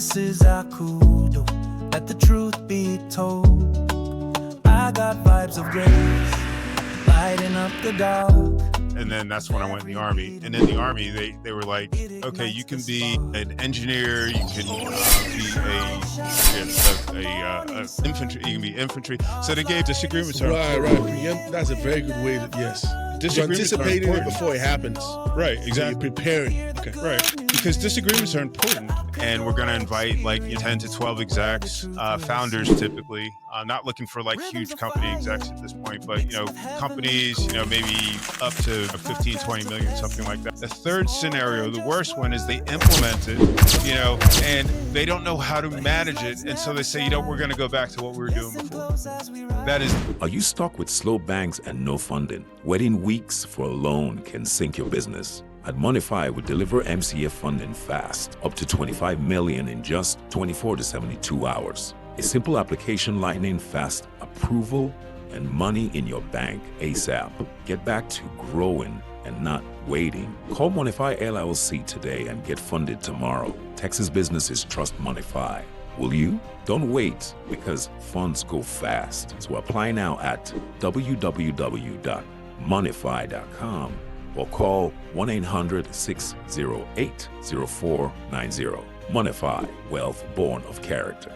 This is Akudo, let the truth be told. I got vibes of grace, lighting up the dark. And then that's when I went in the Army. And in the Army, they were like, okay, you can be an engineer, you can be a infantry, you can be infantry. So they gave disagreements. Right. That's a very good way to, yes. You're anticipating it before it happens. Right, exactly. So you're preparing. Okay. Right, because disagreements are important. And we're going to invite like 10 to 12 execs, founders typically, not looking for like huge company execs at this point, but, companies, maybe up to 15, 20 million, something like that. The third scenario, the worst one, is they implement it, and they don't know how to manage it. And so they say, we're going to go back to what we were doing before. That is. Are you stuck with slow banks and no funding? Waiting weeks for a loan can sink your business. At Monify, we deliver MCF funding fast, up to $25 million in just 24 to 72 hours. A simple application, lightning fast approval, and money in your bank ASAP. Get back to growing and not waiting. Call Monify LLC today and get funded tomorrow. Texas businesses trust Monify. Will you? Don't wait, because funds go fast. So apply now at www.monify.com or call 1-800-608-0490. Monify, wealth born of character.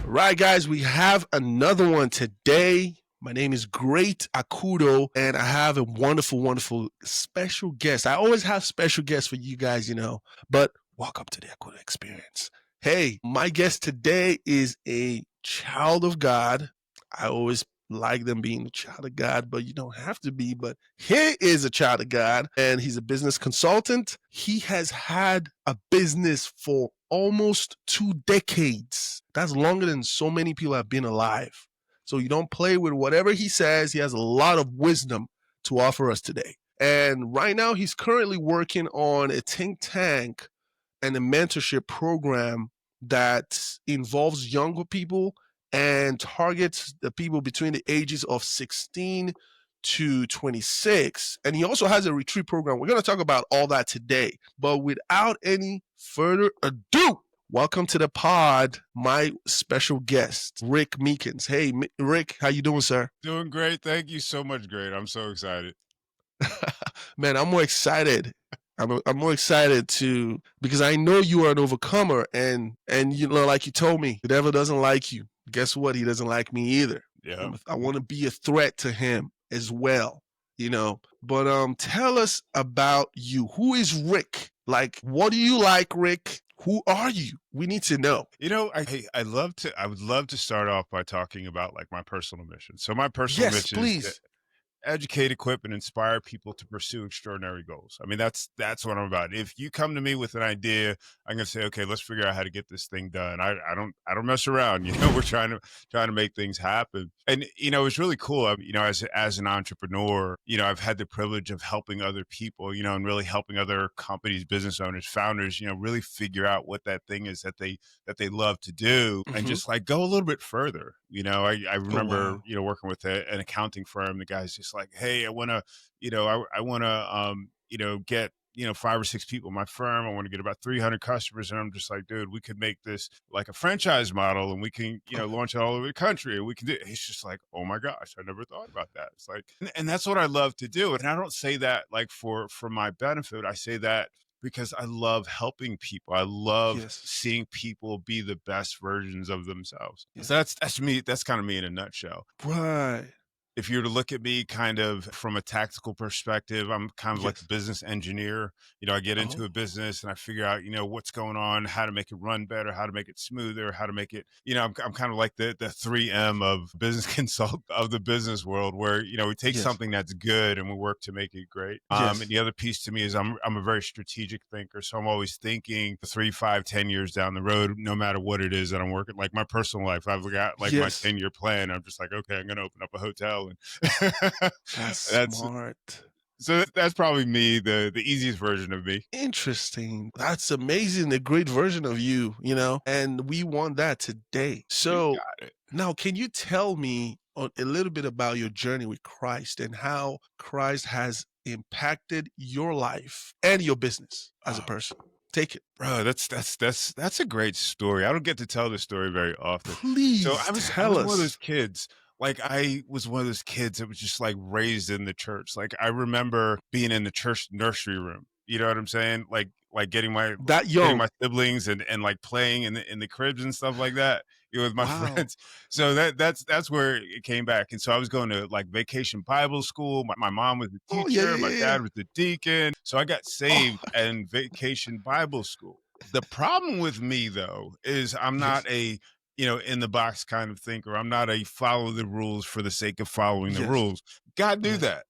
Right, guys, we have another one today. My name is Great Akudo, and I have a wonderful, wonderful special guest. I always have special guests for you guys, but welcome to the Akudo Experience. Hey, my guest today is a child of God. I always like them being a child of God, but you don't have to be. But he is a child of God, and he's a business consultant. He has had a business for almost 2 decades. That's longer than so many people have been alive. So you don't play with whatever he says. He has a lot of wisdom to offer us today. And right now, he's currently working on a think tank and a mentorship program that involves younger people and targets the people between the ages of 16 to 26. And he also has a retreat program. We're going to talk about all that today. But without any further ado, welcome to the pod, my special guest, Rick Meekins. Hey, Rick, how you doing, sir? Doing great. Thank you so much, Great. I'm so excited. Man, I'm more excited. I'm more excited because I know you are an overcomer, and like you told me, the devil doesn't like you. Guess what? He doesn't like me either. Yeah. I want to be a threat to him as well, But tell us about you. Who is Rick? Like, what do you like, Rick? Who are you? We need to know. I would love to start off by talking about like my personal mission. So my personal mission is educate, equip, and inspire people to pursue extraordinary goals. I mean, that's what I'm about. If you come to me with an idea, I'm going to say, okay, let's figure out how to get this thing done. I don't mess around. We're trying to make things happen. And, it's really cool. As an entrepreneur, I've had the privilege of helping other people, and really helping other companies, business owners, founders, really figure out what that thing is that they love to do, and just like go a little bit further. I remember, working with an accounting firm. The guy's just like, hey, I want to, get, 5 or 6 people in my firm. I want to get about 300 customers. And I'm just like, dude, we could make this like a franchise model, and we can, launch it all over the country, and we can do it. He's just like, oh my gosh, I never thought about that. It's like, and that's what I love to do. And I don't say that like for my benefit. I say that because I love helping people. I love seeing people be the best versions of themselves. So that's me. That's kind of me in a nutshell. Right. If you were to look at me kind of from a tactical perspective, I'm kind of like a business engineer. I get into a business and I figure out, what's going on, how to make it run better, how to make it smoother, how to make it, I'm kind of like the 3M of business consult of the business world, where, we take something that's good and we work to make it great. And the other piece to me is I'm a very strategic thinker. So I'm always thinking 3, 5, 10 years down the road, no matter what it is that I'm working. Like my personal life, I've got like my 10-year plan. I'm just like, okay, I'm going to open up a hotel. That's smart. So that's probably me, the easiest version of me. Interesting. That's amazing. A great version of you, and we want that today. So now, can you tell me a little bit about your journey with Christ and how Christ has impacted your life and your business as a person? Take it. Bro, that's a great story. I don't get to tell this story very often. So Please I tell was one of those us. kids. Like I was one of those kids that was just like raised in the church. Like I remember being in the church nursery room. You know what I'm saying? Like getting That my young. siblings and like playing in the cribs and stuff like that, you know, with my Wow. friends. So that's where it came back. And so I was going to like vacation Bible school. My mom was the Oh, yeah, teacher, yeah, my yeah, yeah. dad was the deacon. So I got Oh, saved in vacation Bible school. The problem with me though is I'm yes. not a, you know, in the box kind of thinker. I'm not a follow the rules for the sake of following the Yes. rules. God knew Yes. that.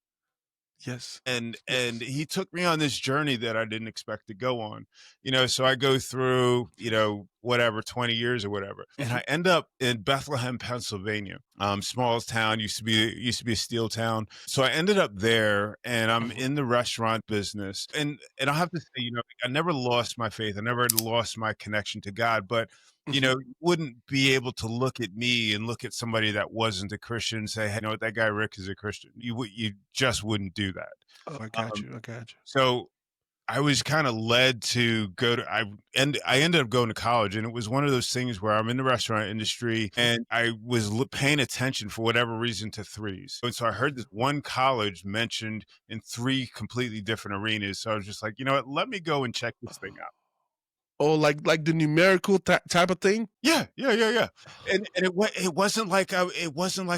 Yes. And Yes. he took me on this journey that I didn't expect to go on. You know, so I go through, you know, whatever 20 years or whatever, and Mhm. I end up in Bethlehem, Pennsylvania. Smallest town, used to be a steel town. So I ended up there, and I'm Mhm. in the restaurant business. And I have to say, you know, I never lost my faith. I never lost my connection to God, but you Mhm. know, you wouldn't be able to look at me and look at somebody that wasn't a Christian and say, "Hey, you know what, that guy Rick is a Christian." You just wouldn't do that. Oh, I got Um, you. I got you. so I was kind of led to go to I ended up going to college, and it was one of those things where I'm in the restaurant industry Mhm. and I was paying attention for whatever reason to threes. And so I heard this one college mentioned in three completely different arenas. So I was just like, you know what, let me go and check this thing out. Oh, like the numerical type of thing? Yeah. And it wasn't like I I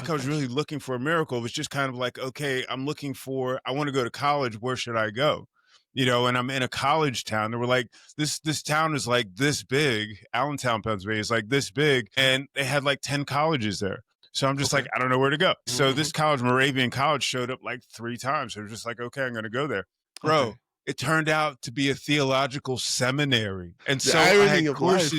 was got really you. looking for a miracle. It was just kind of like, okay, I want to go to college. Where should I go? You know, and I'm in a college town. They were like, this town is like this big. Allentown, Pennsylvania is like this big, and they had like 10 colleges there. So I'm just Okay. like, I don't know where to go. So Mhm. this college, Moravian College, showed up like 3 times. So I was just like, okay, I'm gonna go there. Bro, Okay. it turned out to be a theological seminary. And The so I irony had of life.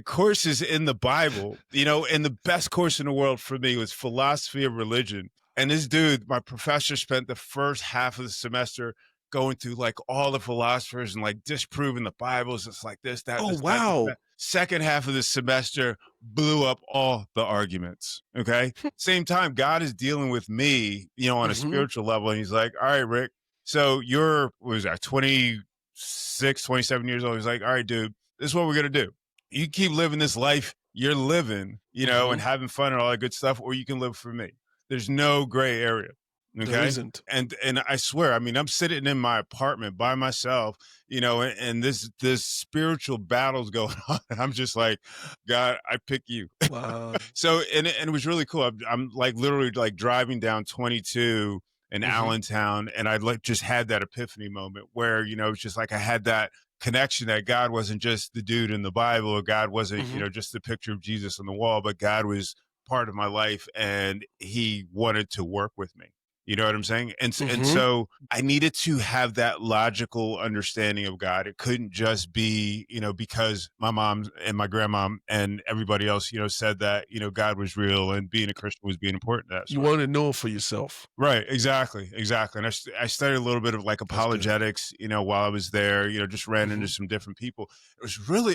courses in the Bible, you know, and the best course in the world for me was philosophy of religion. And this dude, my professor, spent the first half of the semester going through like all the philosophers and like disproving the Bibles. It's like this, that, Oh, this, that, this, wow. that. Second half of the semester blew up all the arguments. Okay. Same time, God is dealing with me, you know, on a Mhm. spiritual level. And he's like, all right, Rick, so you're, what was that, 26, 27 years old. He's like, all right, dude, this is what we're going to do. You keep living this life you're living, you know, and Mhm. having fun and all that good stuff, or you can live for me. There's no gray area. There Okay. isn't. And I swear, I mean, I'm sitting in my apartment by myself, you know, and this spiritual battle's going on. And I'm just like, God, I pick you. Wow. So and it was really cool. I'm like literally like driving down 22 in Mhm. Allentown, and I like just had that epiphany moment where, you know, it's just like I had that connection that God wasn't just the dude in the Bible, or God wasn't, you Mhm. know, just the picture of Jesus on the wall, but God was part of my life and he wanted to work with me. You know what I'm saying? And Mhm. so I needed to have that logical understanding of God. It couldn't just be, you know, because my mom and my grandma and everybody else, you know, said that, you know, God was real and being a Christian was being important. That You sort of wanna thing. know for yourself. Right, exactly. And I studied a little bit of like That's good. apologetics, you know, while I was there, you know, just ran into Mhm. some different people. It was really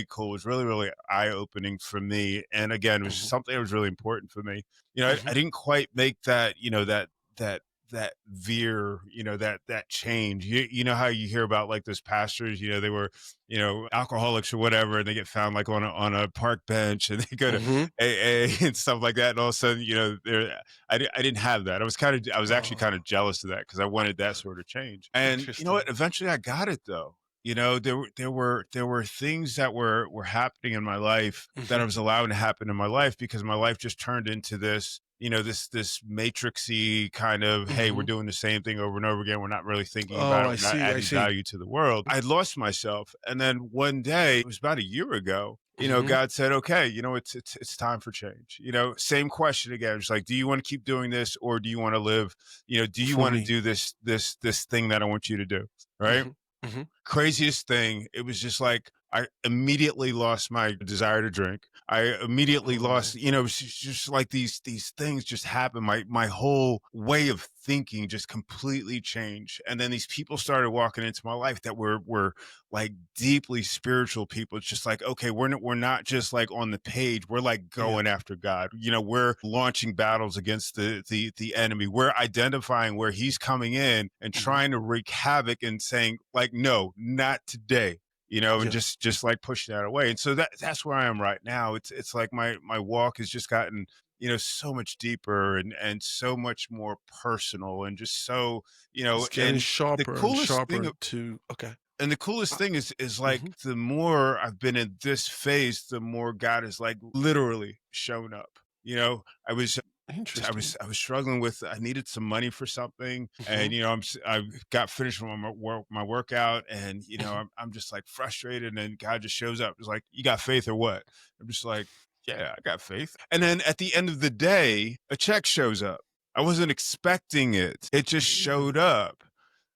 cool. It was really eye-opening for me. And again, it was Mhm. something that was really important for me. You know, I Mhm. didn't quite make that, you know, that that veer, you know, that change. You know how you hear about like those pastors, you know, they were, you know, alcoholics or whatever, and they get found like on a park bench and they go to Mhm. AA and stuff like that. And all of a sudden, you know, they're I didn't have that. I was actually kind Oh, of jealous of that because I wanted that sort of change. And you know interesting. what? Eventually, I got it though. You know, there were things that were happening in my life that I Mhm. was allowing to happen in my life because my life just turned into this, you know, this matrixy kind of, hey, we're Mhm. doing the same thing over and over again. We're not really thinking about Oh, it. I We're not see, I adding see. value to the world. I lost myself, and then one day, it was about a year ago, you know, Mhm. God said, okay, you know, it's time for change. You know, same question again. It's like, do you want to keep doing this or do you want to live, you know, do you For want to me. do this thing that I want you to do? Right. Mhm. Mhm. Craziest thing. It was just like I immediately lost my desire to drink. I immediately Oh lost, man. it's just like these things just happen. My whole way of thinking just completely changed. And then these people started walking into my life that were like deeply spiritual people. It's just like, okay, we're not just like on the page. We're like Yeah. going after God. We're launching battles against the enemy. We're identifying where he's coming in and trying to wreak havoc and saying like, no, not today. And Yeah. just like push that away. And so that's where I am right now. It's like my walk has just gotten, so much deeper and so much more personal and just so, It's getting and the sharper and coolest thing sharper to okay. and the coolest Uh, thing is like mhm. the more I've been in this phase, the more God has like literally shown up. I was Interesting. I was struggling with I needed some money for something, and Mhm. I got finished with my workout, and Mhm. I'm just like frustrated, and then God just shows up. It's like, you got faith or what? I'm just like, yeah, I got faith. And then at the end of the day, a check shows up. I wasn't expecting it. It just showed Really? up.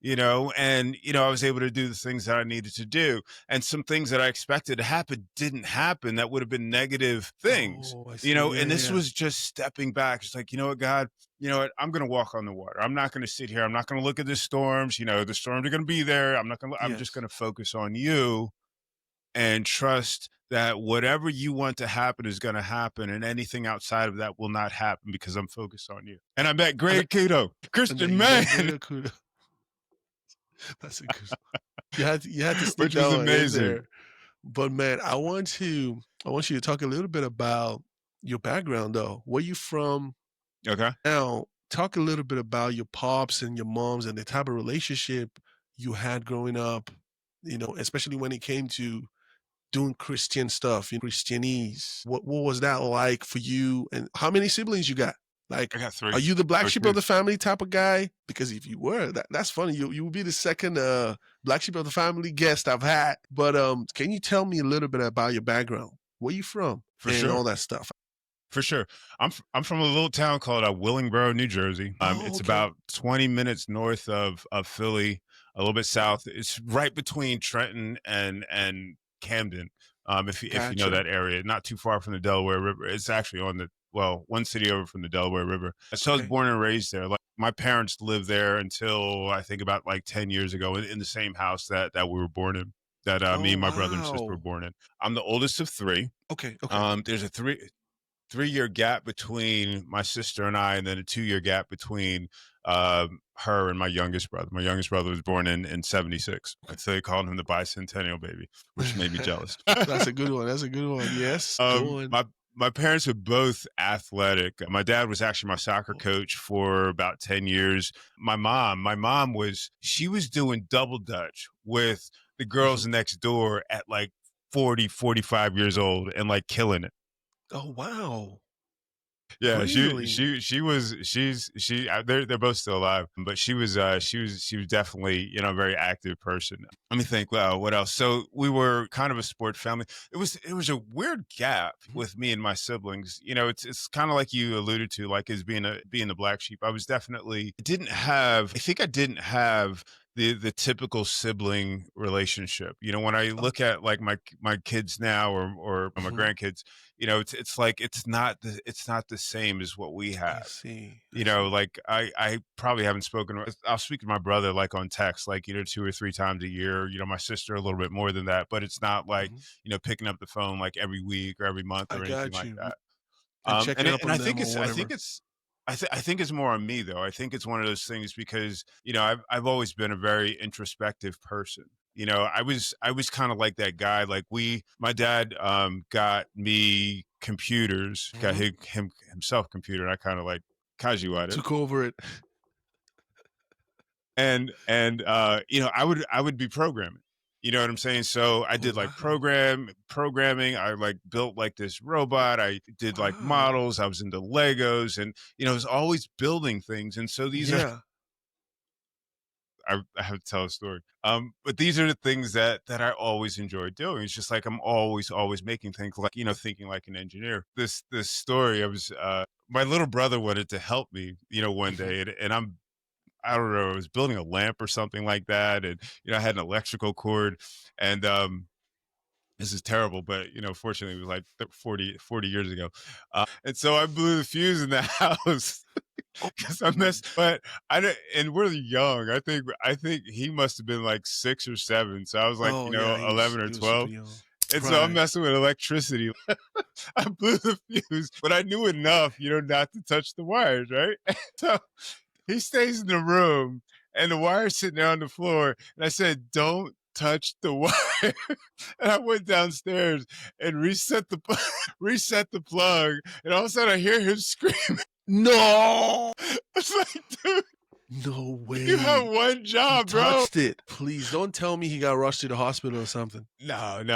And I was able to do the things that I needed to do, and some things that I expected to happen didn't happen. That would have been negative things. Oh, I see. Yeah, And yeah, this yeah. was just stepping back. It's like, you know what, God, you know what? I'm going to walk on the water. I'm not going to sit here. I'm not going to look at the storms. The storms are going to be there. I'm just Yes. going to focus on you and trust that whatever you want to happen is going to happen. And anything outside of that will not happen because I'm focused on you. And I met And, Greg Kudo, and then Christian you man, met Greater Kuda. That's a good. You had to sneak which that was one in amazing. there. But man, I want you to talk a little bit about your background though. Where you from Okay. now? Talk a little bit about your pops and your moms and the type of relationship you had growing up, especially when it came to doing Christian stuff, Christianese. What was that like for you? And how many siblings you got? Like, I got are 3. you the black Oh, sheep of 2. the family type of guy? Because if you were, that's funny. You would be the second black sheep of the family guest I've had. But can you tell me a little bit about your background? Where you from For and sure. all that stuff? For sure. I'm from a little town called Willingboro, New Jersey. Oh, It's okay. about 20 minutes north of Philly, a little bit south. It's right between Trenton and Camden. If you know Gotcha. that area, not too far from the Delaware River. It's actually one city over from the Delaware River. So I was Okay. born and raised there. Like, my parents lived there until I think about like 10 years ago in the same house that we were born in. That me Oh, and my brother and sister were wow. born in. I'm the oldest of 3. Okay. Okay. There's a 3-year gap between my sister and I, and then a 2-year gap between her and my youngest brother. My youngest brother was born in 76. Okay. So they called him the bicentennial baby, which made me jealous. That's a good one. That's a good one. Yes. Go on. My parents were both athletic. My dad was actually my soccer Oh, coach for about 10 years. My mom she was doing double dutch with the girls mhm. next door at like 40, 45 years old and like killing it. Oh, wow. Yeah, Really? they're both still alive, but she was definitely, a very active person. Let me think. Wow, what else? So we were kind of a sport family. It was a weird gap Mhm. with me and my siblings. It's kind of like you alluded to, like as being the black sheep. I think I didn't have the typical sibling relationship. When I Oh, look at like my kids now or my mhm. grandkids, it's like it's not the same as what we I have. see. I see. Like I probably haven't spoken. I'll speak to my brother like on text, like 2 or 3 times a year. My sister a little bit more than that, but it's not like Mhm. picking up the phone like every week or every month I or anything got like you. that. And Um, and checking it, up and on I think them or it's I think whatever. it's I think it's more on me though. I think it's one of those things because I've always been a very introspective person. I was kind of like that guy. Like my dad got me computers, got Mhm. himself computer, and I kind of like Kaju at it. Took over it. And I would be programming. You know what I'm saying? So I Oh, did like wow. programming. I like built like this robot. I did like Wow. models. I was into Legos, and I was always building things. And so these are Yeah. I have to tell a story. But these are the things that I always enjoyed doing. It's just like I'm always making things, like thinking like an engineer. This story, my little brother wanted to help me, one Mhm. day, and I don't know, I was building a lamp or something like that. And, I had an electrical cord, and, this is terrible, but fortunately, it was like 40 years ago. And so I blew the fuse in the house because I messed. But I didn't, and we're young. I think he must have been like 6 or 7. So I was like, Oh yeah, 11 or he was super 12. young. And so I'm Right. messing with electricity. I blew the fuse, but I knew enough, not to touch the wires, right? So he stays in the room and the wire's sitting there on the floor. And I said, don't touch the wire. And I went downstairs and reset the plug. And all of a sudden I hear him scream. No, It's like, dude, no you have way. one He job, bro. touched it. Please don't tell me he got rushed to the hospital or something. No. It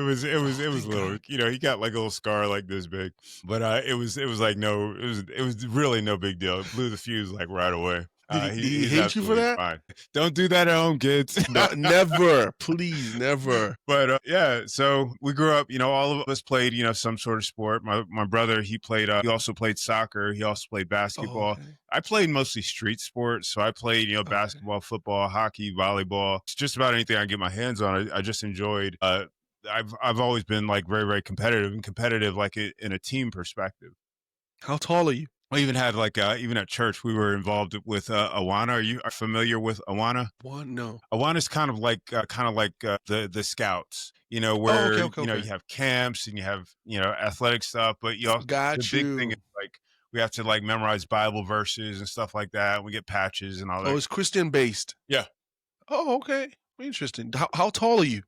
was Thank little. God. He got like a little scar like this big. But it was like no, it was really no big deal. It blew the fuse like right away. Did he He's hate you for absolutely that? fine. Don't do that at home, kids. No, never. Please, never. But yeah, so we grew up. All of us played. Some sort of sport. My brother, he played. He also played soccer. He also played Oh, basketball. okay. I played mostly street sports. So I played, Okay. basketball, football, hockey, volleyball. It's just about anything I get my hands on. I just enjoyed. I've always been like very, very competitive and competitive like in a team perspective. How tall are you? I even had like even at church we were involved with Awana. Are you familiar with Awana? One? No. Awana's kind of like the Scouts. Oh, Where okay, okay, you okay. have camps and you have athletic stuff, but the Got big thing is you. like we have to like memorize Bible verses and stuff like that. We get patches and all Oh, that. it's Christian based. Yeah, Oh, okay. Interesting. How tall are you?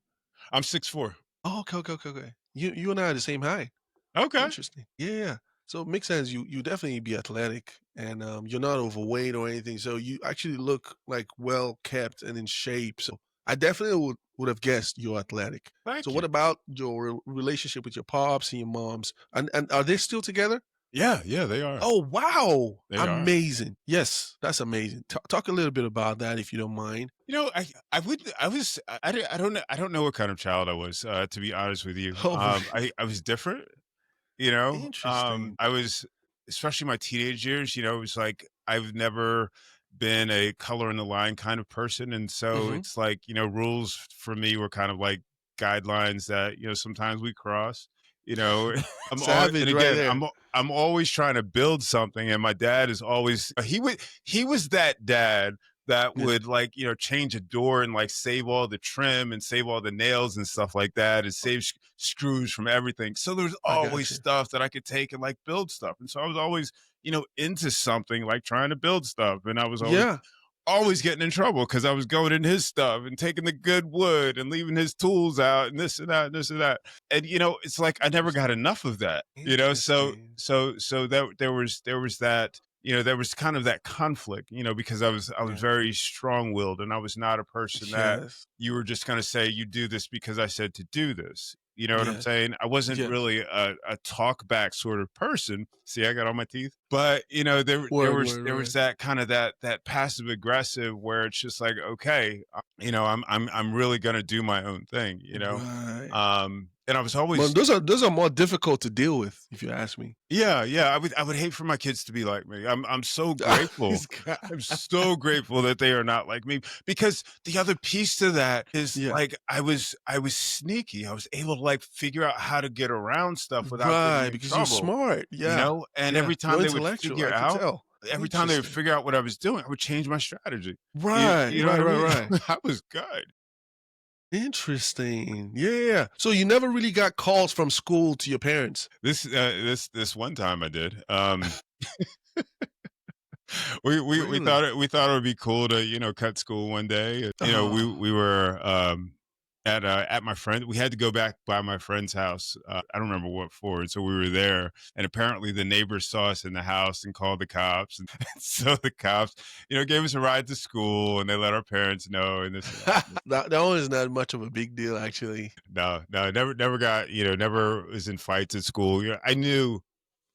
I'm 6'4". Oh, okay, okay, okay, okay. You and I are the same height. Okay, Interesting. Yeah, yeah. So it makes sense. You definitely be athletic, and you're not overweight or anything. So you actually look like well kept and in shape. So I definitely would have guessed you're athletic. thank So you. what about your relationship with your pops and your moms? And are they still together? Yeah, they are. Oh wow, They are. amazing! Yes, that's amazing. Talk a little bit about that if you don't mind. I don't know what kind of child I was, to be honest with you. Oh, really? I was different. Interesting. I was, especially my teenage years, it was like I've never been a color in the line kind of person. And so Hmm. it's like, rules for me were kind of like guidelines that, sometimes we cross, you know, and Savage, right again, there. I'm always trying to build something. And my dad is always, he was that dad that Yes. would like, change a door and like save all the trim and save all the nails and stuff like that and save screws from everything. So there's I got always you. stuff that I could take and like build stuff. And so I was always, into something like trying to build stuff. And I was Yeah. always getting in trouble because I was going in his stuff and taking the good wood and leaving his tools out and this and that and this and that. And it's like I never got Interesting. enough of that. So Interesting. that there was that, there was kind of that conflict, because I was Got very you. strong-willed and I was not a person that Yes. you were just going to say you do this because I said to do this. You know what I'm Yes. saying? I wasn't Yes. really a talk back sort of person. See, I got all my teeth. But Word. Word. there was Word. that kind of that passive aggressive where it's just like, okay, I'm really gonna do my own thing, Right. And I was Well, always those are more difficult to deal with, if you ask me. yeah, I would hate for my kids to be like me. I'm so grateful. This guy. I'm so grateful that they are not like me because the other piece to that is Yeah. like I was sneaky. I was able to like figure out how to get around stuff without getting Right, in because you're trouble, smart. Yeah. and Yeah. You're intellectual. I could tell. every time they would Interesting. figure out what I was doing, I would change my strategy. Right. You know Right. what I Right. mean? Right. I was good. Interesting. Yeah. So you never really got calls from school to your parents. This one time I did. We Really? thought it would be cool to cut school one day. Oh, We were at my friend. We had to go back by my friend's house. I don't remember what for. And so we were there, and apparently the neighbors saw us in the house and called the cops. And so the cops, gave us a ride to school, and they let our parents know. And this, that one is not much of a big deal, actually. no, never got never was in fights at school. I knew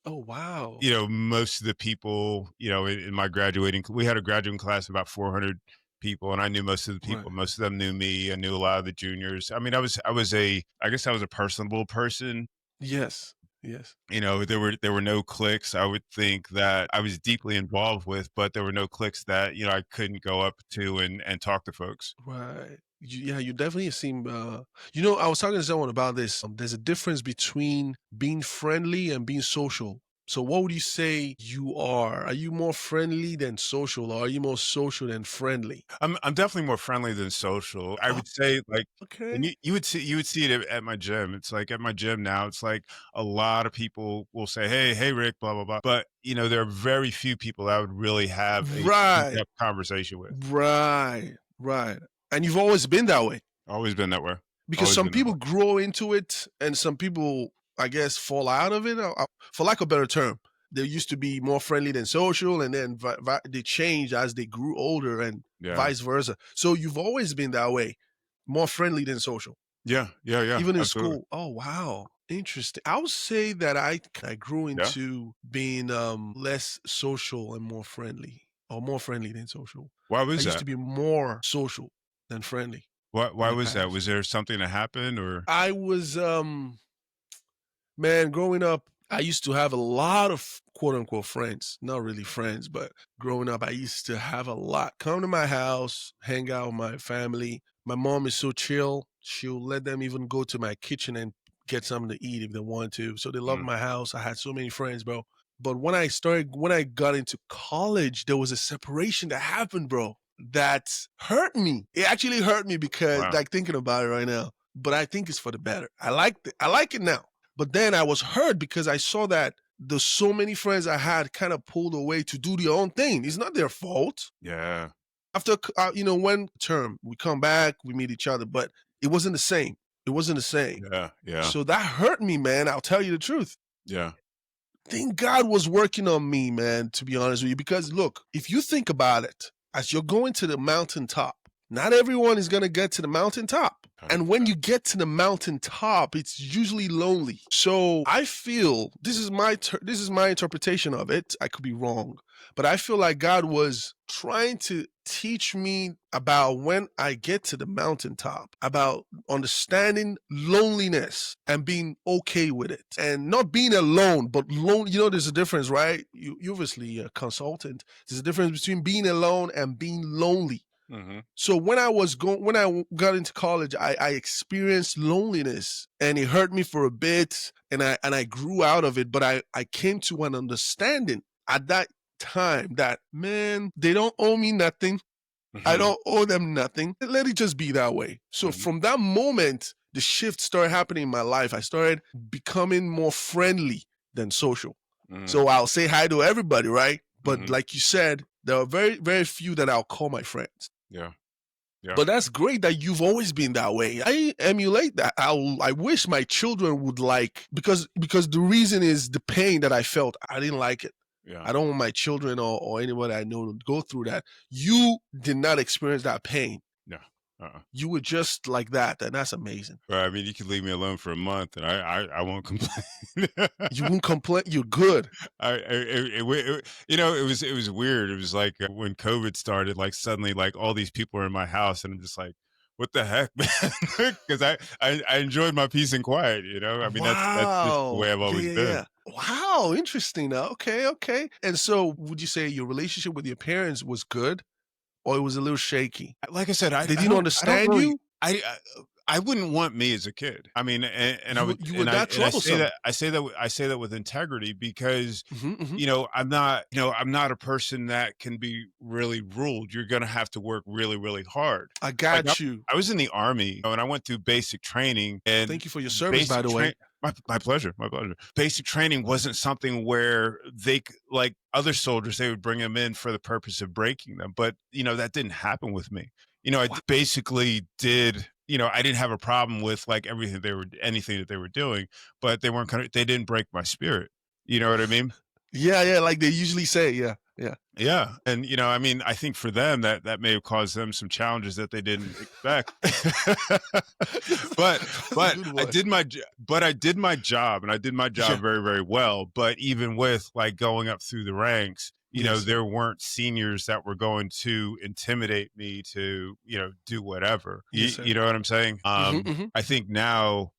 Oh, wow. most of the people, in my graduating, we had a graduating class of about 400 people, and I knew most of the people. Right. Most of them knew me. I knew a lot of the juniors. I mean, I guess I was a personable person. Yes. Yes. There were no cliques I would think that I was deeply involved with, but there were no cliques that, I couldn't go up to and talk to folks. Right. You definitely seem. I was talking to someone about this. There's a difference between being friendly and being social. So, what would you say you are? Are you more friendly than social, or are you more social than friendly? I'm definitely more friendly than social. I Oh, would say, like, and okay. you would see it at my gym. It's like at my gym now, it's like a lot of people will say, hey, Rick, blah, blah, blah. But, there are very few people I would really have a Right, in-depth conversation with. right. And you've always been that way. Always been that way. Because Always some been that way. people grow into it and some people, I guess, fall out of it, for lack of a better term. They used to be more friendly than social, and then they changed as they grew older, and Yeah. vice versa. So you've always been that way, more friendly than social, Yeah. Yeah. even in Absolutely. school. Oh, wow. Interesting. I would say that I grew Yeah. into being less social and more friendly, or more friendly than social. Why I was used to that? be more social than friendly Why in the was that? past. Was there something that happened or? I was man, growing up, I used to have a lot of quote unquote friends. Not really friends, but growing up, I used to have a lot. Come to my house, hang out with my family. My mom is so chill. She'll let them even go to my kitchen and get something to eat if they want to. So they love Mm, my house. I had so many friends, bro. But when I got into college, there was a separation that happened, bro, that hurt me. It actually hurt me because, wow. like, thinking about it right now, but I think it's for the better. I like it now. But then I was hurt because I saw that the so many friends I had kind of pulled away to do their own thing. It's not their fault. Yeah. After one term, we come back, we meet each other, but it wasn't the same. It wasn't the same. Yeah. Yeah. So that hurt me, man. I'll tell you the truth. Yeah. Think God was working on me, man, to be honest with you. Because look, if you think about it, as you're going to the mountaintop, not everyone is going to get to the mountaintop. And when you get to the mountaintop, it's usually lonely. So I feel this is my interpretation of it. I could be wrong, but I feel like God was trying to teach me about when I get to the mountaintop, about understanding loneliness and being okay with it, and not being alone, but alone. There's a difference, right? You obviously a consultant. There's a difference between being alone and being lonely. Mm-hmm. So when I got into college, I experienced loneliness, and it hurt me for a bit, and I grew out of it. But I came to an understanding at that time that, man, they don't owe me nothing. I don't owe them nothing. Let it just be that way. So Mhm. from that moment, the shift started happening in my life. I started becoming more friendly than social. Mhm. So I'll say hi to everybody, right? But Mhm. like you said, there are very, very few that I'll call my friends. Yeah. Yeah. But that's great that you've always been that way. I emulate that. I wish my children would because the reason is the pain that I felt. I didn't like it. Yeah. I don't want my children or anybody I know to go through that. You did not experience that pain. Yeah. You were just like that, and that's amazing. Well, I mean, you could leave me alone for a month, and I won't complain. You won't complain. You're good. It was weird. It was like when COVID started, like suddenly, like all these people are in my house, and I'm just like, what the heck, man? Because I enjoyed my peace and quiet. I mean, that's just the way Wow. I've always Yeah. been. Wow. Interesting. Now, okay. And so, would you say your relationship with your parents was good, or it was a little shaky? Like I said, They I didn't don't understand really you. I wouldn't want me as a kid. I mean, and I would You were that and I say troublesome. that I say that with integrity because Hmm. I'm not a person that can be really ruled. You're going to have to work really, really hard. I Like got you. I was in the army and I went through basic training and Thank you for your service, by basic the way. my pleasure, my pleasure. Basic training wasn't something where like other soldiers, they would bring them in for the purpose of breaking them. But, that didn't happen with me. I Wow. basically did, I didn't have a problem with like anything that they were doing, but they didn't break my spirit. You know what I mean? Yeah, like they usually say. Yeah. Yeah. And, I mean, I think for them that may have caused them some challenges that they didn't expect. but, but Good I one. did my job and I did my job Yeah. very, very well. But even with like going up through the ranks, Yes. there weren't seniors that were going to intimidate me to, do whatever. Yes, sir. You know what I'm saying? Mhm. I think now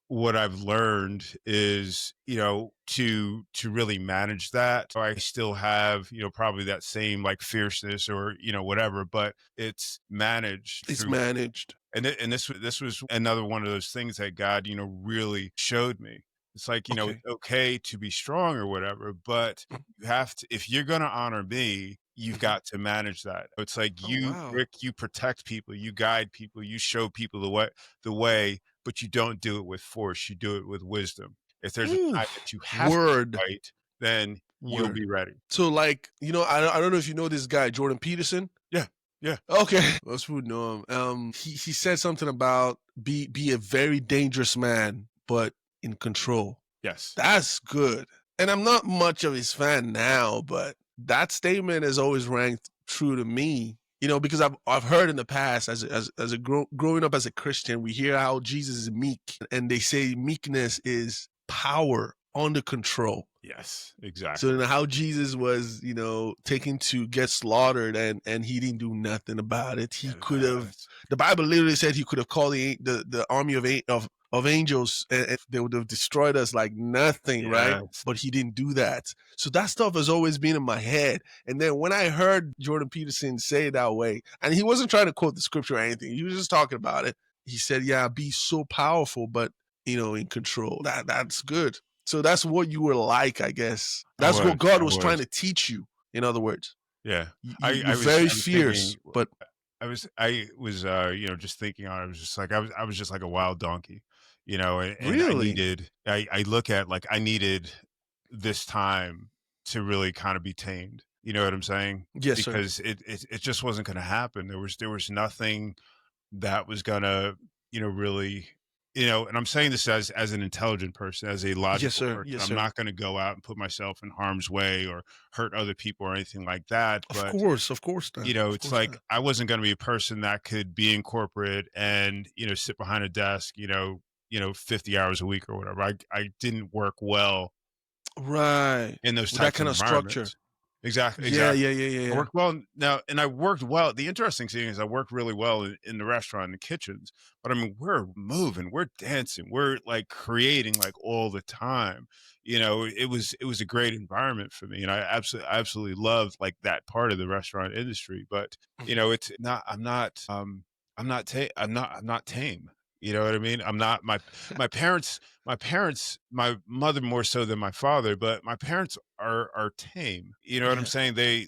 what I've learned is, to really manage that. I still have, probably that same like fierceness or, whatever, but it's managed It's through. managed. And this was another one of those things that God, really showed me. It's like, Okay. it's okay to be strong or whatever, but you have to, if you're going to honor me, you've got to manage that. It's like Oh, you, wow. Rick, you protect people, you guide people, you show people the way, but you don't do it with force. You do it with wisdom. If there's a time that you have to Word. fight, then you'll be ready. So like, I don't know if you know this guy, Jordan Peterson. Yeah. Yeah. Okay. Most people know him. He said something about be a very dangerous man, but in control. Yes. That's good. And I'm not much of his fan now, but that statement has always ranked true to me. Because I've heard in the past growing up as a Christian, we hear how Jesus is meek, and they say meekness is power under control. Yes, exactly. So how Jesus was, taken to get slaughtered, and he didn't do nothing about it. He could have. The Bible literally said he could have called the army of angels, and they would have destroyed us like nothing, right? But he didn't do that. So that stuff has always been in my head. And then when I heard Jordan Peterson say it that way, and he wasn't trying to quote the scripture or anything, he was just talking about it. He said, "Yeah, be so powerful, but in control." That's good. So that's what you were like, I guess. That's what God was trying to teach you. In other words, yeah, you're very fierce, but I was just thinking on it. I was just like, I was just like a wild donkey, and really, I look at like I needed this time to really kind of be tamed. You know what I'm saying? Yes, sir. Because it just wasn't going to happen. There was nothing that was gonna, really, and I'm saying this as an intelligent person, as a logical person. Yes, I'm sir. not going to go out and put myself in harm's way or hurt other people or anything like that. Of But course not. it's like I wasn't going to be a person that could be in corporate and sit behind a desk, 50 hours a week or whatever. I didn't work well, right, in those with types that kind of of structure. environments. Exactly. Yeah. I worked well now, and I worked well. The interesting thing is I worked really well in the restaurant and the kitchens, but I mean, we're moving, we're dancing, we're like creating like all the time. It was a great environment for me. And I absolutely loved like that part of the restaurant industry, but it's not, I'm not tame. You know what I mean? I'm not my parents, my mother more so than my father, but my parents are tame. You know what I'm saying? They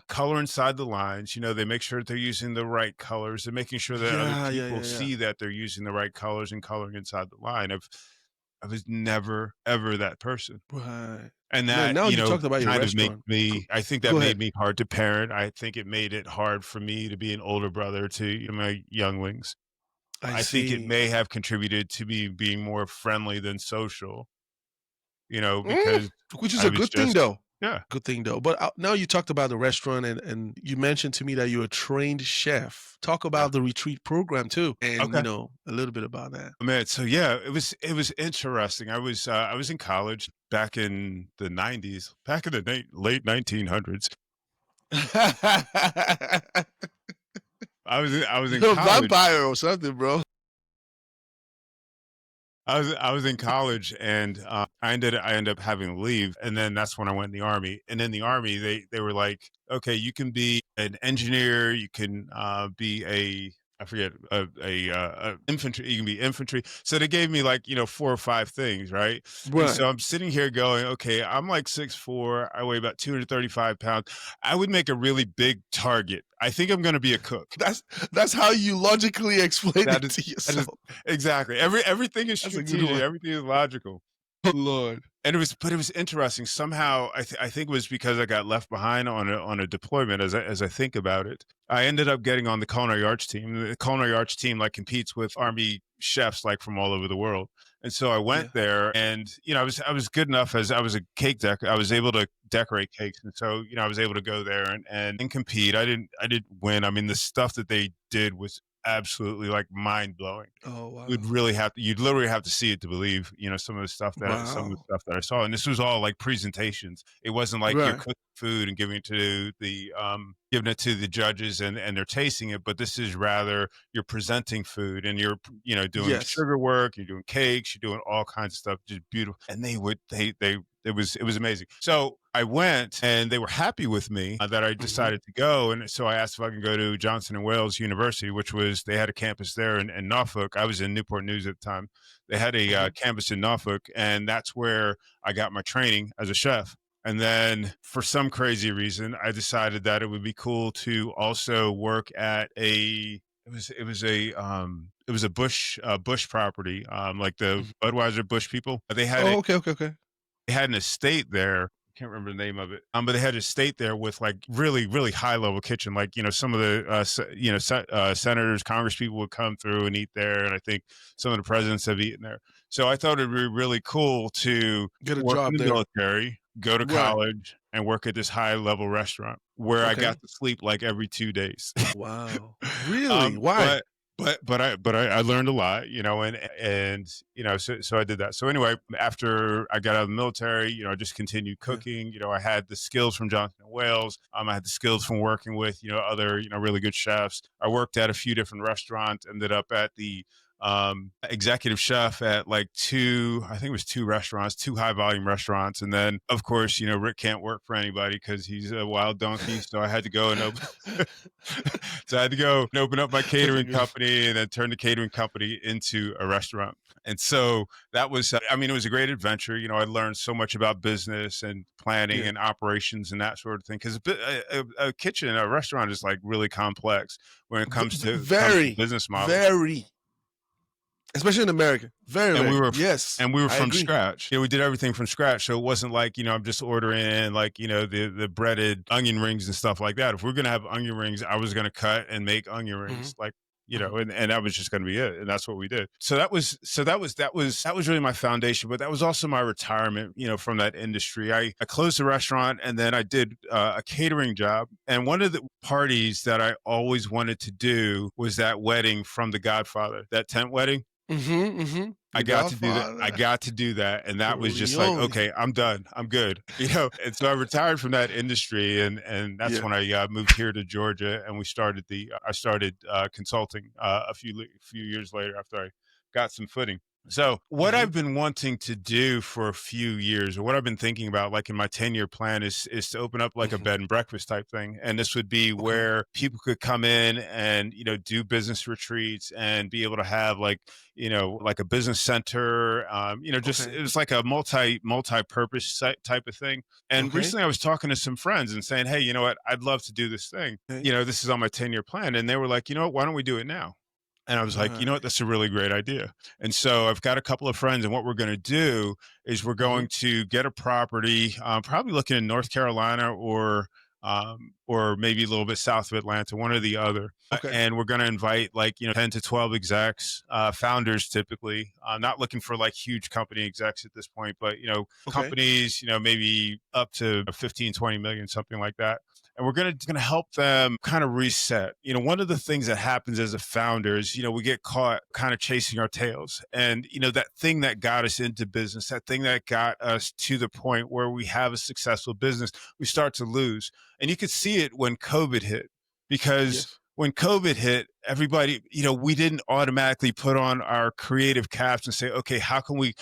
color inside the lines, they make sure that they're using the right colors. They're making sure that other people see that they're using the right colors and coloring inside the line. I was never ever that person. Right. And that, now you talked about your kind of restaurant. made me, I think that made me hard to parent. I think it made it hard for me to be an older brother to my younglings. I think it may have contributed to me being more friendly than social, because which is a good thing though. Yeah. Good thing though. But now you talked about the restaurant, and you mentioned to me that you're a trained chef. Talk about the retreat program too, and a little bit about that. Man, so yeah, it was interesting. I was in college back in the 90s, back in the late 1900s. I was in college. Vampire or something, bro. I was in college, and I ended up having to leave, and then that's when I went in the Army. And in the Army, they were like, okay, you can be an engineer, you can be I forget, infantry. You can be infantry. So they gave me like 4 or 5 things, right? And so I'm sitting here going, okay, I'm like 6'4", I weigh about 235 pounds. I would make a really big target. I think I'm going to be a cook. That's how you logically explain it to yourself. Exactly. Everything is strategic. Everything is logical. Oh, Lord. And it was interesting. Somehow, I think it was because I got left behind on a deployment. As I think about it, I ended up getting on the culinary arts team. The culinary arts team like competes with Army chefs like from all over the world. And so I went there, and I was good enough as I was a cake decorator. I was able to decorate cakes, and so I was able to go there and compete. I didn't win. I mean, the stuff that they did was absolutely like mind blowing. Oh wow! You'd literally have to see it to believe, some of the stuff that I saw. And this was all like presentations. It wasn't like you're cooking food and giving it to the judges and they're tasting it, but this is rather you're presenting food and you're doing Yes. sugar work, you're doing cakes, you're doing all kinds of stuff, just beautiful. And it was amazing. So I went and they were happy with me that I decided to go. And so I asked if I can go to Johnson and Wales University, they had a campus there in Norfolk. I was in Newport News at the time. They had a campus in Norfolk, and that's where I got my training as a chef. And then for some crazy reason, I decided that it would be cool to also work at it was a Bush property, like the Budweiser Bush people. They had okay. They had an estate there. I can't remember the name of it. But they had an estate there with like really, really high level kitchen. Like, some of the, senators, Congress people would come through and eat there. And I think some of the presidents have eaten there. So I thought it'd be really cool to get a work job in the there, military, go to college and work at this high level restaurant where I got to sleep like every 2 days. Wow. Really? Why? But I learned a lot, so I did that. So anyway, after I got out of the military, I just continued cooking. I had the skills from Johnson and Wales. I had the skills from working with, other, really good chefs. I worked at a few different restaurants, ended up at the executive chef at like two restaurants, two high volume restaurants. And then of course, Rick can't work for anybody because he's a wild donkey. So I had to go and open up my catering company and then turn the catering company into a restaurant. And so that was, it was a great adventure. I learned so much about business and planning and operations and that sort of thing. Because a kitchen, a restaurant is like really complex when it comes to business models. Especially in America. And we were from agree. scratch. We did everything from scratch. So it wasn't like, I'm just ordering like, the breaded onion rings and stuff like that. If we're going to have onion rings, I was going to cut and make onion rings and that was just going to be it. And that's what we did. So that was really my foundation, but that was also my retirement, from that industry. I closed the restaurant and then I did a catering job. And one of the parties that I always wanted to do was that wedding from The Godfather, that tent wedding. I got to do that. And that was just like, okay, I'm done. I'm good. And so I retired from that industry and that's when I moved here to Georgia and I started consulting a few years later after I got some footing. So what I've been wanting to do for a few years, or what I've been thinking about, like in my 10-year plan, is to open up like a bed and breakfast type thing. And this would be where people could come in and, do business retreats and be able to have like a business center, it was like a multi-purpose type of thing. And recently I was talking to some friends and saying, hey, you know what, I'd love to do this thing. This is on my 10-year plan. And they were like, why don't we do it now? And I was like, that's a really great idea. And so I've got a couple of friends, and what we're going to do is we're going to get a property, probably looking in North Carolina or maybe a little bit south of Atlanta, one or the other. And we're going to invite 10 to 12 execs, founders typically. I'm not looking for like huge company execs at this point, but, companies, maybe up to 15, 20 million, something like that. And we're going to help them kind of reset. One of the things that happens as a founder is, we get caught kind of chasing our tails. And, that thing that got us into business, that thing that got us to the point where we have a successful business, we start to lose. And you could see it when COVID hit, because when COVID hit, everybody, we didn't automatically put on our creative caps and say, okay, how can we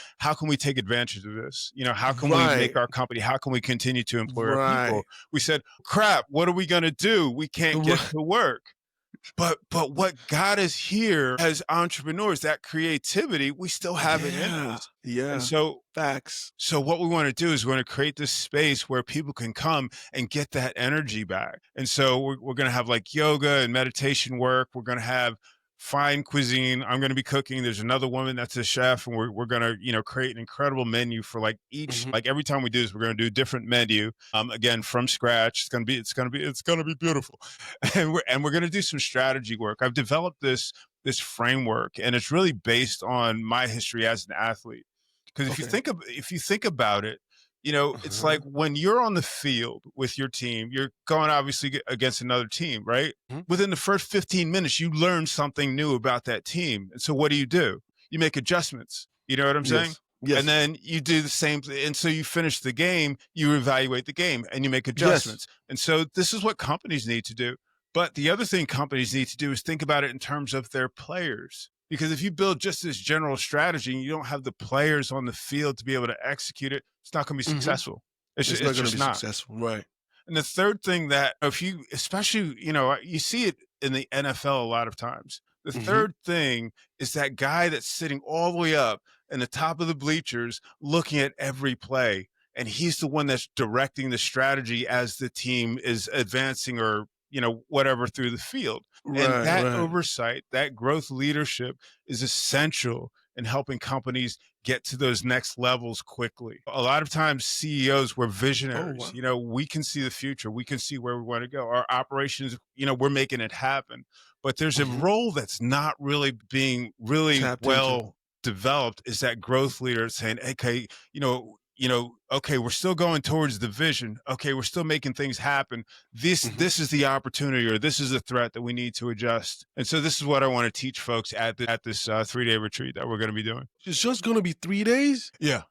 take advantage of this? How can we make our company? How can we continue to employ our people? We said, crap, what are we going to do? We can't get to work. But what got us here as entrepreneurs, that creativity, we still have it in us. Yeah. And so facts. So what we want to do is we want to create this space where people can come and get that energy back. And so we're going to have like yoga and meditation work. We're going to have fine cuisine. I'm going to be cooking. There's another woman that's a chef, and we're going to, create an incredible menu for like each, like every time we do this, we're going to do a different menu. Again, from scratch. It's going to be beautiful. And we're going to do some strategy work. I've developed this framework, and it's really based on my history as an athlete. Because if you think about it, it's like when you're on the field with your team, you're going obviously against another team, right? Within the first 15 minutes, you learn something new about that team. And so what do? You make adjustments. You know what I'm saying? Yes. And then you do the same thing. And so you finish the game, you evaluate the game and you make Yes. adjustments. And so this is what companies need to do. But the other thing companies need to do is think about it in terms of their players. Because if you build just this general strategy and you don't have the players on the field to be able to execute it, it's not going to be successful. It's not going to be successful. Right. And the third thing that if you, especially, you know, you see it in the NFL a lot of times. The third thing is that guy that's sitting all the way up in the top of the bleachers looking at every play. And he's the one that's directing the strategy as the team is advancing or, you know, whatever through the field. Right, and that right. oversight, that growth leadership is essential in helping companies get to those next levels quickly. A lot of times CEOs, we're visionaries. wow. You know, we can see the future. We can see where we want to go. Our operations, you know, we're making it happen. But there's a role that's not really being really well developed, is that growth leader saying, okay, okay, we're still going towards the vision. Okay, we're still making things happen. This is the opportunity, or this is the threat that we need to adjust. And so this is what I want to teach folks at this 3-day retreat that we're going to be doing. It's just going to be 3 days? Yeah.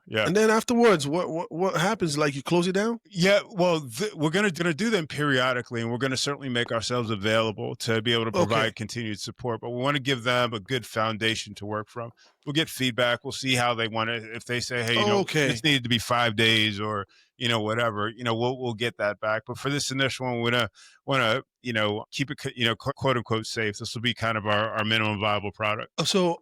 And then afterwards, what happens? Like you close it down? Yeah, well, we're going to do them periodically, and we're going to certainly make ourselves available to be able to provide continued support. But we want to give them a good foundation to work from. We'll get feedback. We'll see how they want it. If they say, hey, this needed to be 5 days, or, you know, whatever, you know, we'll get that back. But for this initial one, we want to, you know, keep it, you know, quote unquote safe. This will be kind of our minimum viable product. So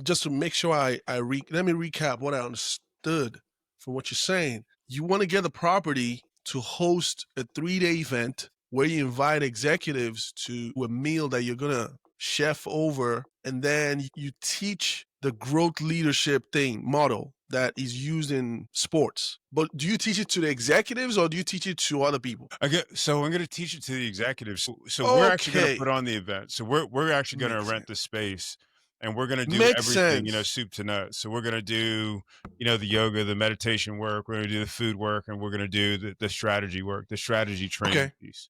just to make sure let me recap what I understood from what you're saying. You want to get the property to host a 3-day event where you invite executives to a meal that you're going to chef over, and then you teach the growth leadership model that is used in sports. But do you teach it to the executives, or do you teach it to other people? So I'm going to teach it to the executives. So we're actually going to put on the event. So we're actually going to rent the space, and we're going to do everything, you know, soup to nuts. So we're going to do, you know, the yoga, the meditation work. We're going to do the food work, and we're going to do the strategy work, the strategy training piece.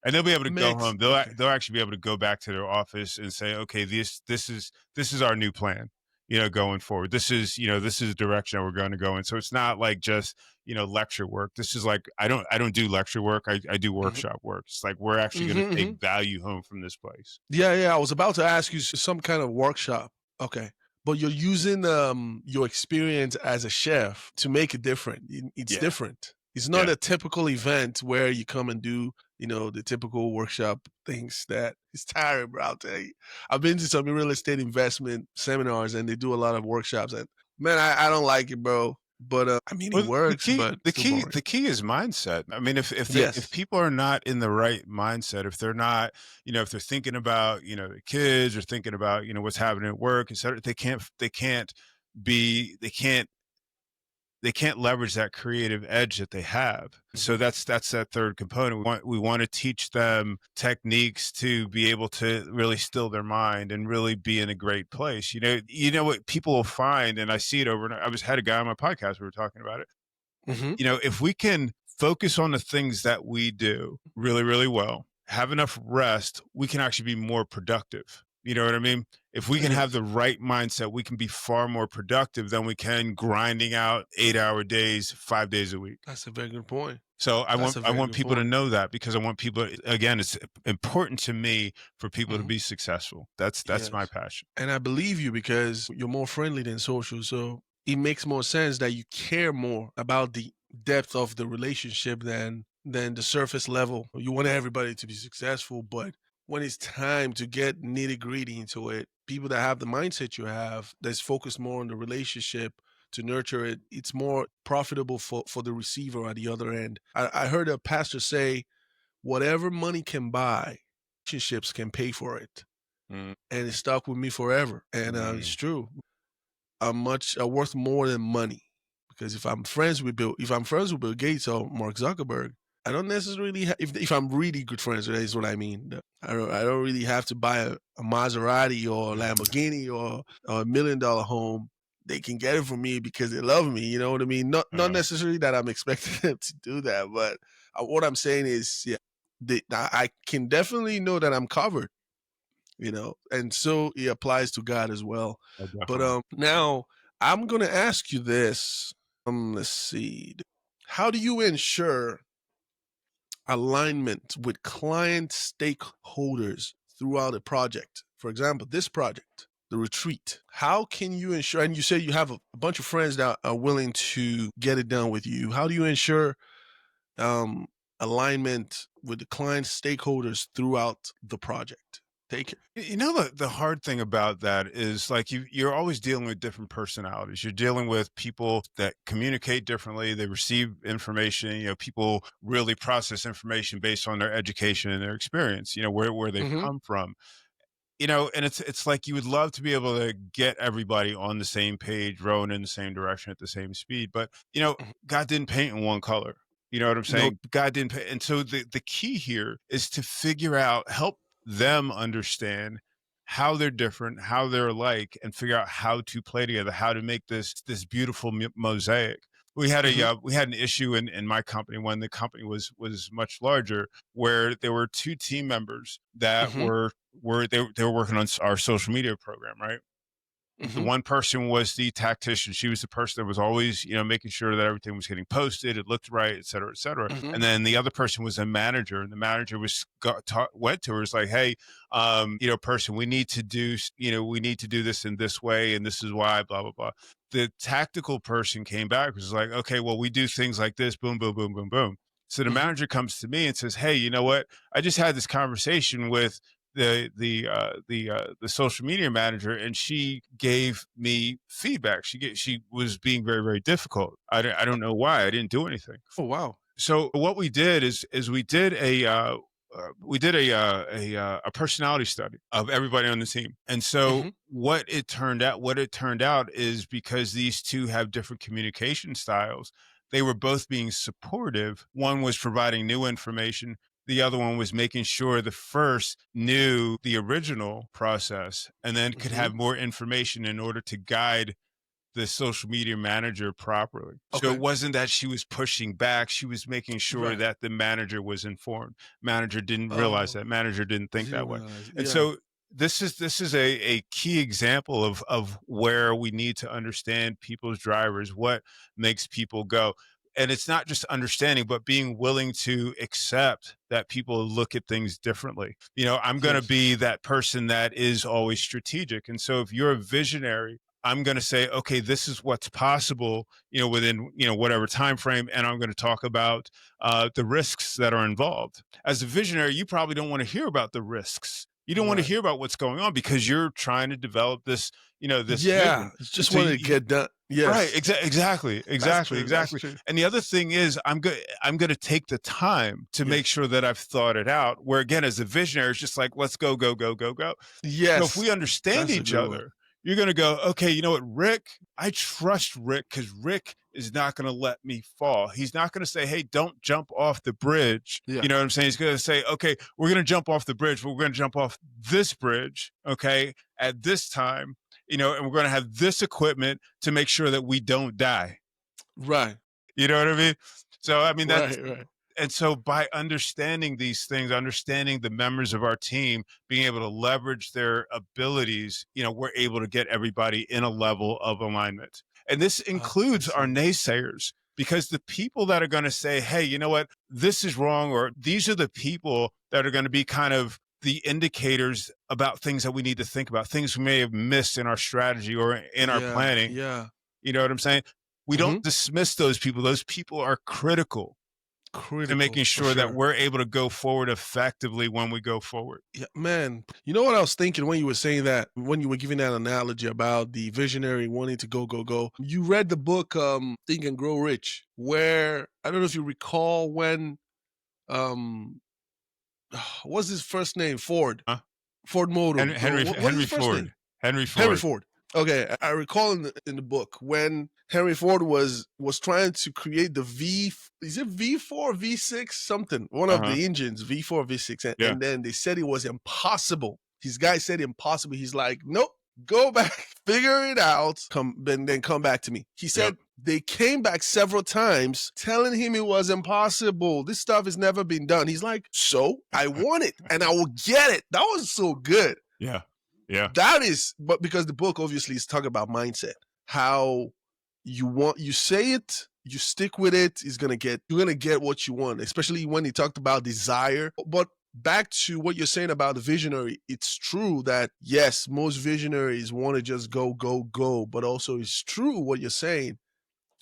And they'll be able to go home. They'll actually be able to go back to their office and say, okay, this is our new plan, you know, going forward. This is the direction that we're going to go in. So it's not like just, you know, lecture work. This is like, I don't do lecture work. I do workshop work. It's like, we're actually going to take value home from this place. Yeah. I was about to ask you some kind of workshop. Okay. But you're using your experience as a chef to make it different. It's different. It's not a typical event where you come and do, you know, the typical workshop things. That is tiring, bro. I'll tell you. I've been to some real estate investment seminars, and they do a lot of workshops, and man, I don't like it, bro. But I mean, it works. The key is mindset. I mean, if people are not in the right mindset, if they're not, you know, if they're thinking about, you know, the kids, or thinking about, you know, what's happening at work, etc., they can't leverage that creative edge that they have. So that's that third component. We want to teach them techniques to be able to really still their mind and really be in a great place. You know what people will find, and I see it over and I had a guy on my podcast, we were talking about it. You know, if we can focus on the things that we do really, really well, have enough rest, we can actually be more productive. You know what I mean? If we can have the right mindset, we can be far more productive than we can grinding out 8-hour days, 5 days a week. That's a very good point. So I want people to know that, because I want people, again, it's important to me for people to be successful. That's my passion. And I believe you, because you're more friendly than social. So it makes more sense that you care more about the depth of the relationship than the surface level. You want everybody to be successful, but when it's time to get nitty-gritty into it, people that have the mindset you have, that's focused more on the relationship to nurture it, it's more profitable for the receiver at the other end. I heard a pastor say, whatever money can buy, relationships can pay for it. And it stuck with me forever. And it's true. I'm worth more than money, because if I'm friends with Bill Gates or Mark Zuckerberg, I don't necessarily if I'm really good friends, that is what I mean. I don't really have to buy a Maserati or a Lamborghini or a $1 million home. They can get it from me because they love me. You know what I mean? Not necessarily that I'm expecting them to do that, but what I'm saying is, I can definitely know that I'm covered. You know, and so it applies to God as well. But now I'm going to ask you this. Let's see. How do you ensure alignment with client stakeholders throughout a project? For example, this project, the retreat. How can you ensure, and you say you have a bunch of friends that are willing to get it done with you. How do you ensure alignment with the client stakeholders throughout the project? Take it. You know, the hard thing about that is like you're always dealing with different personalities. You're dealing with people that communicate differently. They receive information. You know, people really process information based on their education and their experience, you know, where they've come from. You know, and it's like you would love to be able to get everybody on the same page, rowing in the same direction at the same speed. But, you know, God didn't paint in one color. You know what I'm saying? Nope. God didn't paint. And so the key here is to figure out, help them understand how they're different, how they're alike, and figure out how to play together, how to make this beautiful mosaic. We had we had an issue in my company when the company was much larger, where there were two team members that were they were working on our social media program, right? The one person was the tactician. She was the person that was always, you know, making sure that everything was getting posted, it looked right, et cetera, et cetera. And then the other person was a manager, and the manager went to her, was like, hey, you know, person, we need to do this in this way, and this is why, blah, blah, blah. The tactical person came back, was like, okay, well, we do things like this, boom, boom, boom, boom, boom. So the manager comes to me and says, hey, you know what? I just had this conversation with the social media manager, and she gave me feedback. She was being very, very difficult. I don't know why. I didn't do anything. Oh, wow. So what we did is we did a personality study of everybody on the team. And so what it turned out is, because these two have different communication styles, they were both being supportive. One was providing new information. The other one was making sure the first knew the original process and then could have more information in order to guide the social media manager properly. So it wasn't that she was pushing back. She was making sure that the manager was informed. Manager didn't realize that. Manager didn't think that way. And so this is a key example of where we need to understand people's drivers, what makes people go. And it's not just understanding, but being willing to accept that people look at things differently. You know, I'm going to be that person that is always strategic. And so if you're a visionary, I'm going to say, okay, this is what's possible, you know, within, you know, whatever time frame. And I'm going to talk about the risks that are involved. As a visionary, you probably don't want to hear about the risks. You don't want to hear about what's going on, because you're trying to develop this, you know, this vision. Just want to get done. Yes. Right. Exactly. And the other thing is, I'm going to take the time to make sure that I've thought it out, where again, as a visionary, it's just like, let's go. Yes. So if we understand each other, you're going to go, okay, you know what, Rick, I trust Rick, because Rick is not going to let me fall. He's not going to say, hey, don't jump off the bridge. You know what I'm saying? He's going to say, okay, we're going to jump off the bridge, but we're going to jump off this bridge, okay, at this time, you know, and we're going to have this equipment to make sure that we don't die. Right. You know what I mean? So, I mean, that's, right. And so by understanding these things, understanding the members of our team, being able to leverage their abilities, you know, we're able to get everybody in a level of alignment. And this includes our naysayers, because the people that are going to say, hey, you know what, this is wrong, or these are the people that are going to be kind of the indicators about things that we need to think about, things we may have missed in our strategy or in our planning. You know what I'm saying? We don't dismiss those people. Those people are critical to making sure that we're able to go forward effectively when we go forward. Yeah, man. You know what I was thinking when you were saying that, when you were giving that analogy about the visionary wanting to go. You read the book Think and Grow Rich, where, I don't know if you recall when, what's his first name? Ford. Huh? Ford Motor. Henry Ford. Henry Ford. Okay, I recall in the book when Henry Ford was trying to create the is it V4, V6, something, one of the engines, V4, V6, and then they said it was impossible. His guy said impossible. He's like, nope, go back, figure it out, then come back to me. He said they came back several times telling him it was impossible. This stuff has never been done. He's like, so I want it and I will get it. That was so good. Yeah. That is, but because the book obviously is talking about mindset. how you say it, you stick with it, you're gonna get what you want, especially when he talked about desire. But back to what you're saying about the visionary, it's true that yes, most visionaries want to just go, go, go, but also it's true what you're saying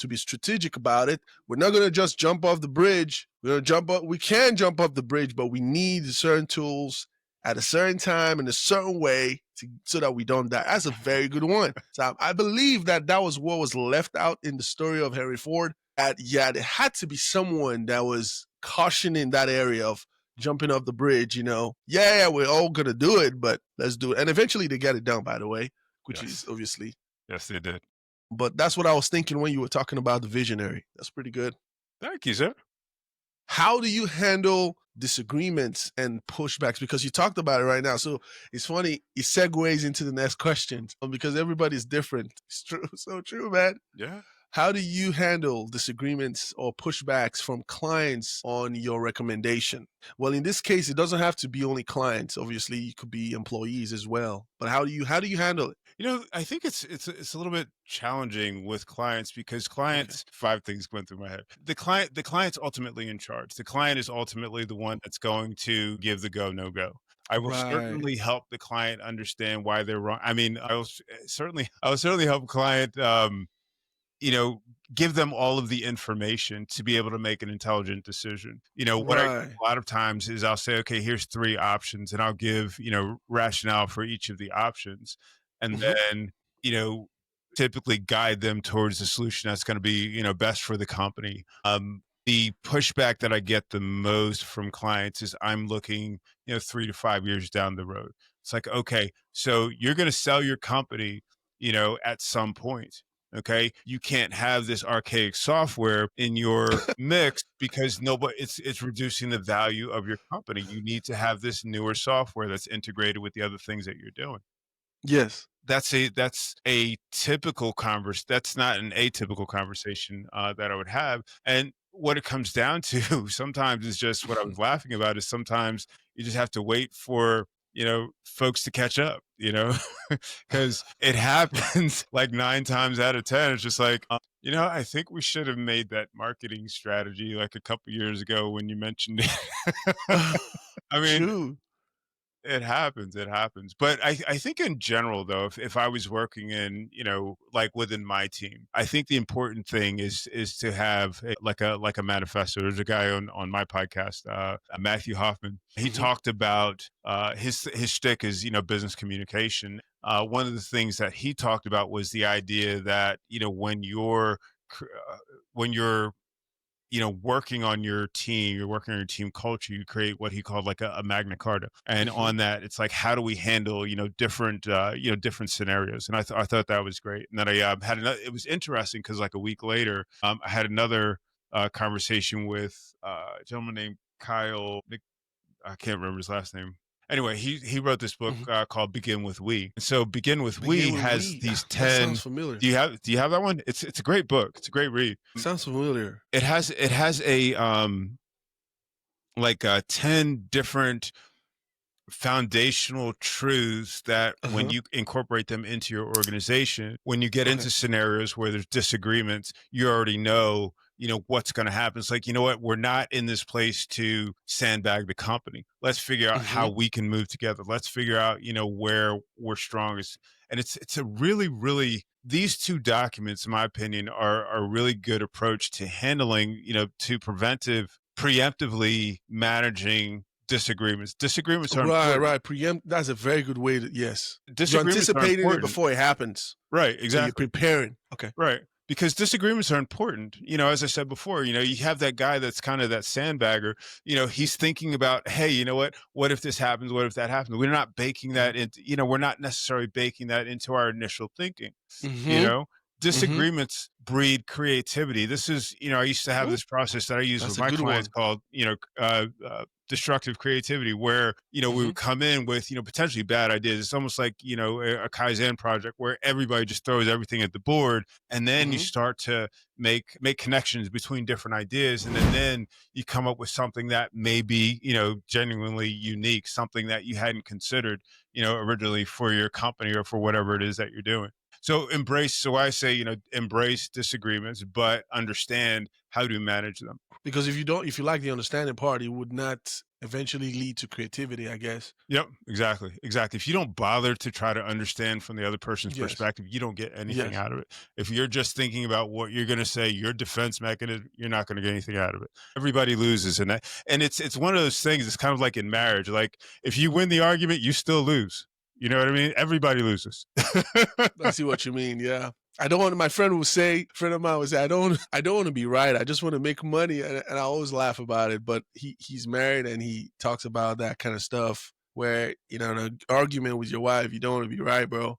to be strategic about it. We're not gonna just jump off the bridge. We can jump off the bridge, but we need certain tools at a certain time in a certain way so that we don't die. That's a very good one. So I believe that was what was left out in the story of Henry Ford. There had to be someone that was cautioning that area of jumping off the bridge, Yeah, we're all going to do it, but let's do it. And eventually they get it done, by the way, which is obviously. Yes, they did. But that's what I was thinking when you were talking about the visionary. That's pretty good. Thank you, sir. How do you handle disagreements and pushbacks? Because you talked about it right now. So it's funny, it segues into the next question because everybody's different. It's true. So true, man. Yeah. How do you handle disagreements or pushbacks from clients on your recommendation? Well, in this case, it doesn't have to be only clients. Obviously, it could be employees as well. But how do you handle it? I think it's a little bit challenging with clients because clients, 5 things went through my head. The client's ultimately in charge. The client is ultimately the one that's going to give the go, no go. I will certainly help the client understand why they're wrong. I mean, I will certainly help a client, give them all of the information to be able to make an intelligent decision. What I do a lot of times is I'll say, okay, here's 3 options, and I'll give, rationale for each of the options. And then, typically guide them towards the solution that's going to be, best for the company. The pushback that I get the most from clients is I'm looking, 3 to 5 years down the road. It's like, okay, so you're going to sell your company, at some point. Okay. You can't have this archaic software in your mix because it's reducing the value of your company. You need to have this newer software that's integrated with the other things that you're doing. Yes. That's a typical that's not an atypical conversation that I would have. And what it comes down to sometimes is just what I was laughing about is sometimes you just have to wait for, folks to catch up, because it happens like 9 times out of 10. It's just like, I think we should have made that marketing strategy like a couple years ago when you mentioned it. I mean, true. It happens. But I think in general, though, if I was working in, like within my team, I think the important thing is to have like a manifesto. There's a guy on my podcast, Matthew Hoffman. He talked about his shtick is, business communication. One of the things that he talked about was the idea that, when you're working on your team, you're working on your team culture, you create what he called like a Magna Carta. And on that, it's like, how do we handle, different scenarios? And I thought that was great. And then I had it was interesting because like a week later, I had another conversation with a gentleman named Kyle. I can't remember his last name. Anyway, he wrote this book called Begin with We. So Begin with We has these 10. That sounds familiar. Do you have that one? It's a great book. It's a great read. Sounds familiar. It has a 10 different foundational truths that when you incorporate them into your organization, when you get into scenarios where there's disagreements, you already know what's going to happen. It's like, you know what, we're not in this place to sandbag the company. Let's figure out how we can move together. Let's figure out, where we're strongest. And it's a really, really, these 2 documents, in my opinion, are a really good approach to handling, to preemptively managing disagreements. Disagreements are important. Right. Preempt. That's a very good way to, yes. Disagreements You're anticipating it before it happens. Right. Exactly. So you're preparing. Okay. Right. Because disagreements are important. As I said before, you have that guy that's kind of that sandbagger, he's thinking about, hey, what if this happens? What if that happens? We're not baking that into, we're not necessarily baking that into our initial thinking, disagreements breed creativity. This is, I used to have this process that I use with my clients called, destructive creativity where, we would come in with, potentially bad ideas. It's almost like, a Kaizen project where everybody just throws everything at the board. And then you start to make connections between different ideas. And then you come up with something that may be, genuinely unique, something that you hadn't considered, originally for your company or for whatever it is that you're doing. So I say, embrace disagreements, but understand how to manage them. Because if you like the understanding part, it would not eventually lead to creativity, I guess. Yep, exactly. If you don't bother to try to understand from the other person's perspective, you don't get anything out of it. If you're just thinking about what you're going to say, your defense mechanism, you're not going to get anything out of it. Everybody loses in that. And it's one of those things, it's kind of like in marriage. Like if you win the argument, you still lose. You know what I mean? Everybody loses. I see what you mean. Yeah. I don't want to, my friend of mine would say, I don't want to be right. I just want to make money. And I always laugh about it, but he's married and he talks about that kind of stuff where, in an argument with your wife, you don't want to be right, bro,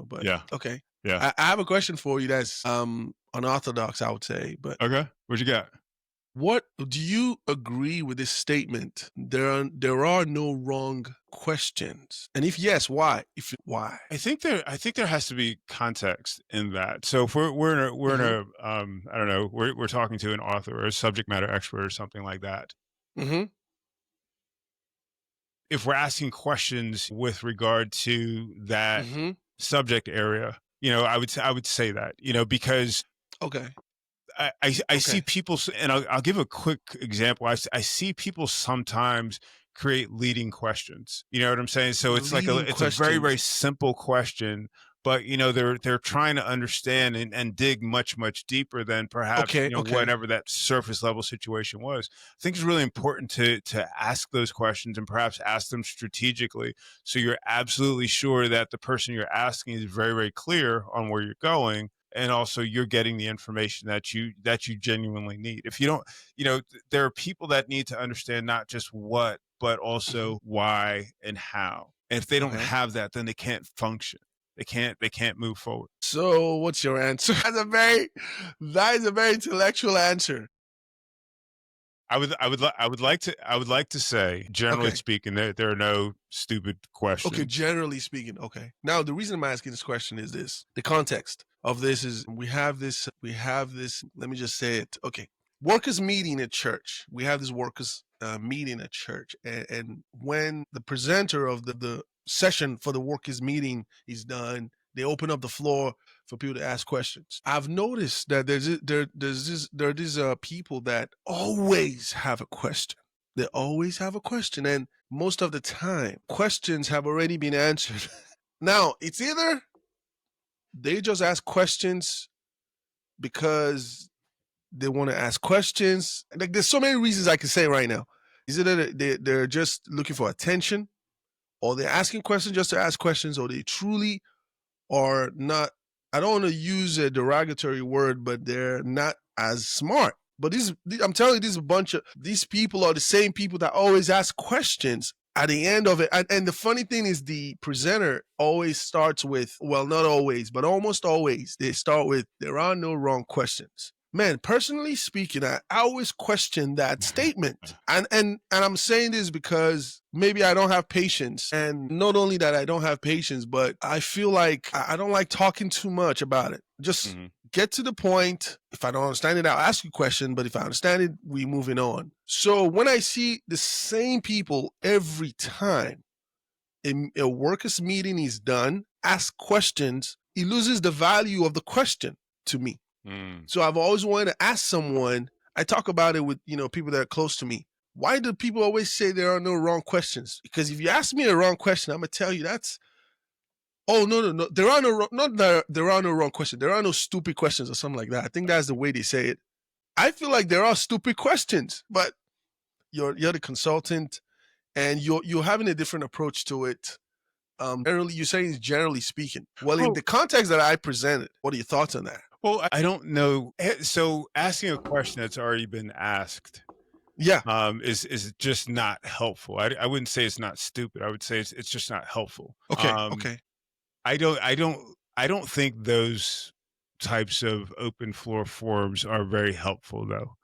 but yeah. Okay. Yeah. I have a question for you that's unorthodox, I would say, but okay. What you got? What do you agree with this statement? There are no wrong questions, and if yes, why? Why? I think there has to be context in that. So if we're in a I don't know, we're talking to an author or a subject matter expert or something like that. If we're asking questions with regard to that subject area, I would say that, because okay. I see people, and I'll give a quick example. I see people sometimes create leading questions. You know what I'm saying? So it's it's a very, very simple question, but they're trying to understand and dig much, much deeper than perhaps whatever that surface level situation was. I think it's really important to ask those questions and perhaps ask them strategically, so you're absolutely sure that the person you're asking is very, very clear on where you're going. And also you're getting the information that you genuinely need. If you don't, there are people that need to understand not just what, but also why and how. And if they don't have that, then they can't function. They can't move forward. So what's your answer? That is a very intellectual answer. I would like to say, generally speaking, there are no stupid questions. Okay, generally speaking. Okay. Now the reason I'm asking this question is this: the context of this is we have this. Let me just say it. Okay, workers meeting at church. We have this workers meeting at church, and when the presenter of the session for the workers meeting is done, they open up the floor for people to ask questions. I've noticed that there are these people that always have a question. They always have a question, and most of the time, questions have already been answered. Now, it's either they just ask questions because they want to ask questions. Like, there's so many reasons I can say right now. Is it that they're just looking for attention, or they're asking questions just to ask questions, or they truly are not, I don't want to use a derogatory word, but they're not as smart. But I'm telling you, these people are the same people that always ask questions at the end of it. And the funny thing is, the presenter always starts with, well, not always, but almost always, they start with, there are no wrong questions. Man, personally speaking, I always question that statement. And I'm saying this because maybe I don't have patience. And not only that I don't have patience, but I feel like I don't like talking too much about it. Just get to the point. If I don't understand it, I'll ask you a question. But if I understand it, we're moving on. So when I see the same people every time a workers meeting is done, ask questions, it loses the value of the question to me. So I've always wanted to ask someone, I talk about it with, people that are close to me. Why do people always say there are no wrong questions? Because if you ask me a wrong question, I'm going to tell you no. There are no wrong questions. There are no stupid questions or something like that. I think that's the way they say it. I feel like there are stupid questions, but you're the consultant and you're having a different approach to it. Generally, you're saying it's generally speaking. Well, in the context that I presented, what are your thoughts on that? Well, I don't know. So asking a question that's already been asked, is just not helpful. I wouldn't say it's not stupid. I would say it's just not helpful. Okay. Okay. I don't think those types of open floor forums are very helpful, though.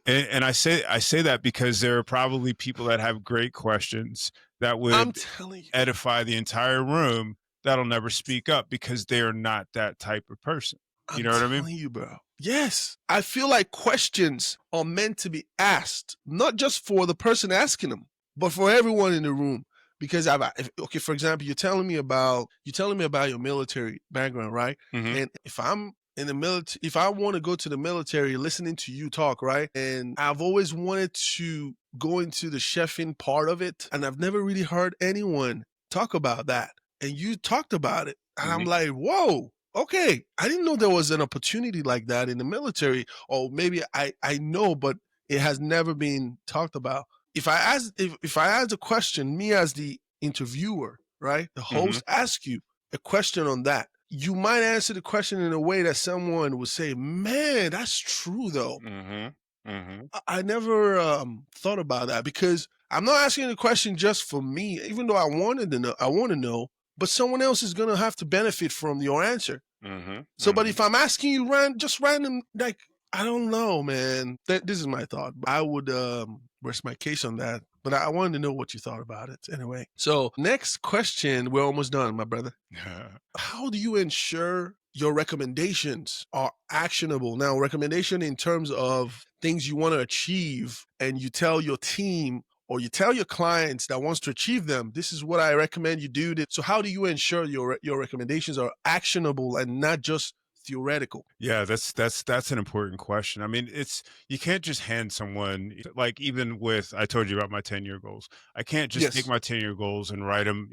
And I say that because there are probably people that have great questions that I'm would telling you. edify the entire room that'll never speak up because they're not that type of person. You I'm know what I mean? telling you, bro. Yes. I feel like questions are meant to be asked, not just for the person asking them, but for everyone in the room. Because okay, for example, you're telling me about your military background, right? Mhm. And if I'm in the military, if I want to go to the military, listening to you talk, right? And I've always wanted to go into the chefing part of it, and I've never really heard anyone talk about that. And you talked about it, and I'm Mhm. like, whoa. Okay, I didn't know there was an opportunity like that in the military, or maybe I know, but it has never been talked about. If I ask a question, me as the interviewer, right, the host, ask you a question on that, you might answer the question in a way that someone would say, "Man, that's true, though." Mhm. Mhm. I never thought about that, because I'm not asking the question just for me, even though I want to know, but someone else is gonna have to benefit from your answer. Mhm. So, but Mhm. if I'm asking you just random, like, I don't know, man. This is my thought. I would rest my case on that, but I wanted to know what you thought about it anyway. So, next question. We're almost done, my brother. How do you ensure your recommendations are actionable? Now, recommendation in terms of things you want to achieve, and you tell your team or you tell your clients that wants to achieve them, this is what I recommend you do. So how do you ensure your recommendations are actionable and not just theoretical? Yeah, that's an important question. I mean, you can't just hand someone, like, even with, I told you about my 10-year goals. I can't just take Yes. my 10-year goals and write them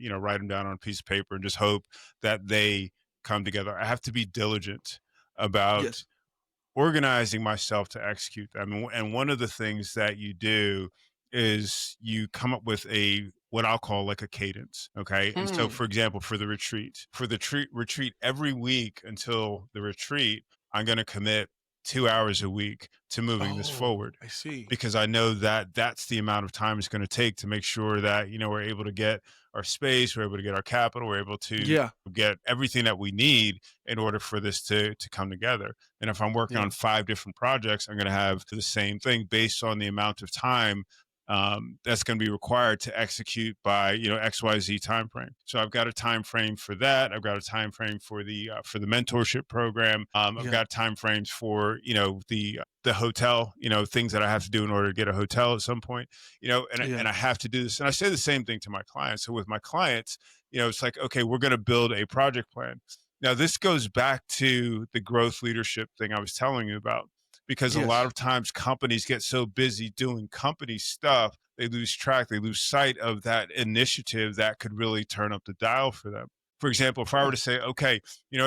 down on a piece of paper and just hope that they come together. I have to be diligent about Yes. organizing myself to execute them. And one of the things that you do is you come up with what I'll call like a cadence. Okay. And so, for example, for the retreat every week until the retreat, I'm going to commit 2 hours a week to moving this Oh, forward, I see. because I know that that's the amount of time it's going to take to make sure that, we're able to get our space, we're able to get our capital, we're able to Yeah. get everything that we need in order for this to come together. And if I'm working Yeah. on 5 different projects, I'm going to have the same thing based on the amount of time that's going to be required to execute by XYZ time frame. So I've got a time frame for that. I've got a time frame for the mentorship program. I've Yeah. got time frames for the hotel, things that I have to do in order to get a hotel at some point, Yeah. and I have to do this. And I say the same thing to my clients. So with my clients, it's like, okay, we're going to build a project plan. Now, this goes back to the growth leadership thing I was telling you about, because a lot Yes. of times companies get so busy doing company stuff, they lose track, they lose sight of that initiative that could really turn up the dial for them. For example, if I were Yeah. to say, okay,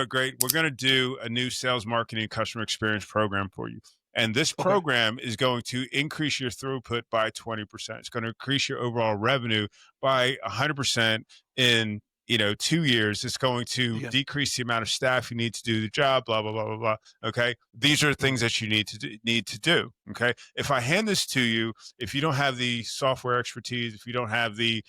great, we're going to do a new sales marketing customer experience program for you. And this Okay. program is going to increase your throughput by 20%. It's going to increase your overall revenue by 100% in 2 years. It's going to Yes. decrease the amount of staff you need to do the job, blah, blah, blah, blah, blah. Okay. These are things that you need to do. Okay. If I hand this to you, if you don't have the software expertise, if you don't have the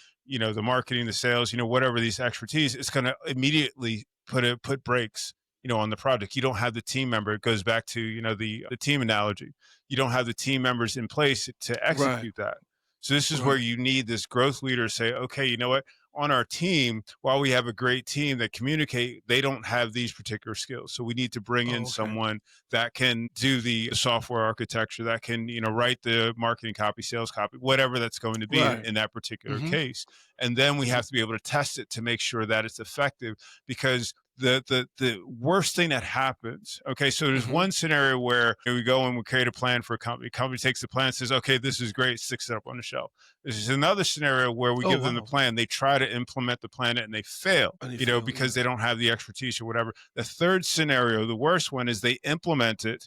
marketing, the sales, whatever these expertise, it's going to immediately put brakes on the project. You don't have the team member. It goes back to the team analogy. You don't have the team members in place to Right. execute that. So this is where Right. you need this growth leader to say, okay, you know what, on our team, while we have a great team that communicate, they don't have these particular skills. So we need to bring in Oh, okay. someone that can do the software architecture, that can, write the marketing copy, sales copy, whatever that's going to be Right. in that particular Mm-hmm. case. And then we Mm-hmm. have to be able to test it to make sure that it's effective, because the worst thing that happens, okay, so there's Mm-hmm. one scenario where we go and we create a plan for a company takes the plan and says, okay, this is great, sticks it up on the shelf. There's another scenario where we Oh, give them the wow. plan, they try to implement the plan and they fail, And you feel, because yeah. they don't have the expertise or whatever. The third scenario, the worst one, is they implement it,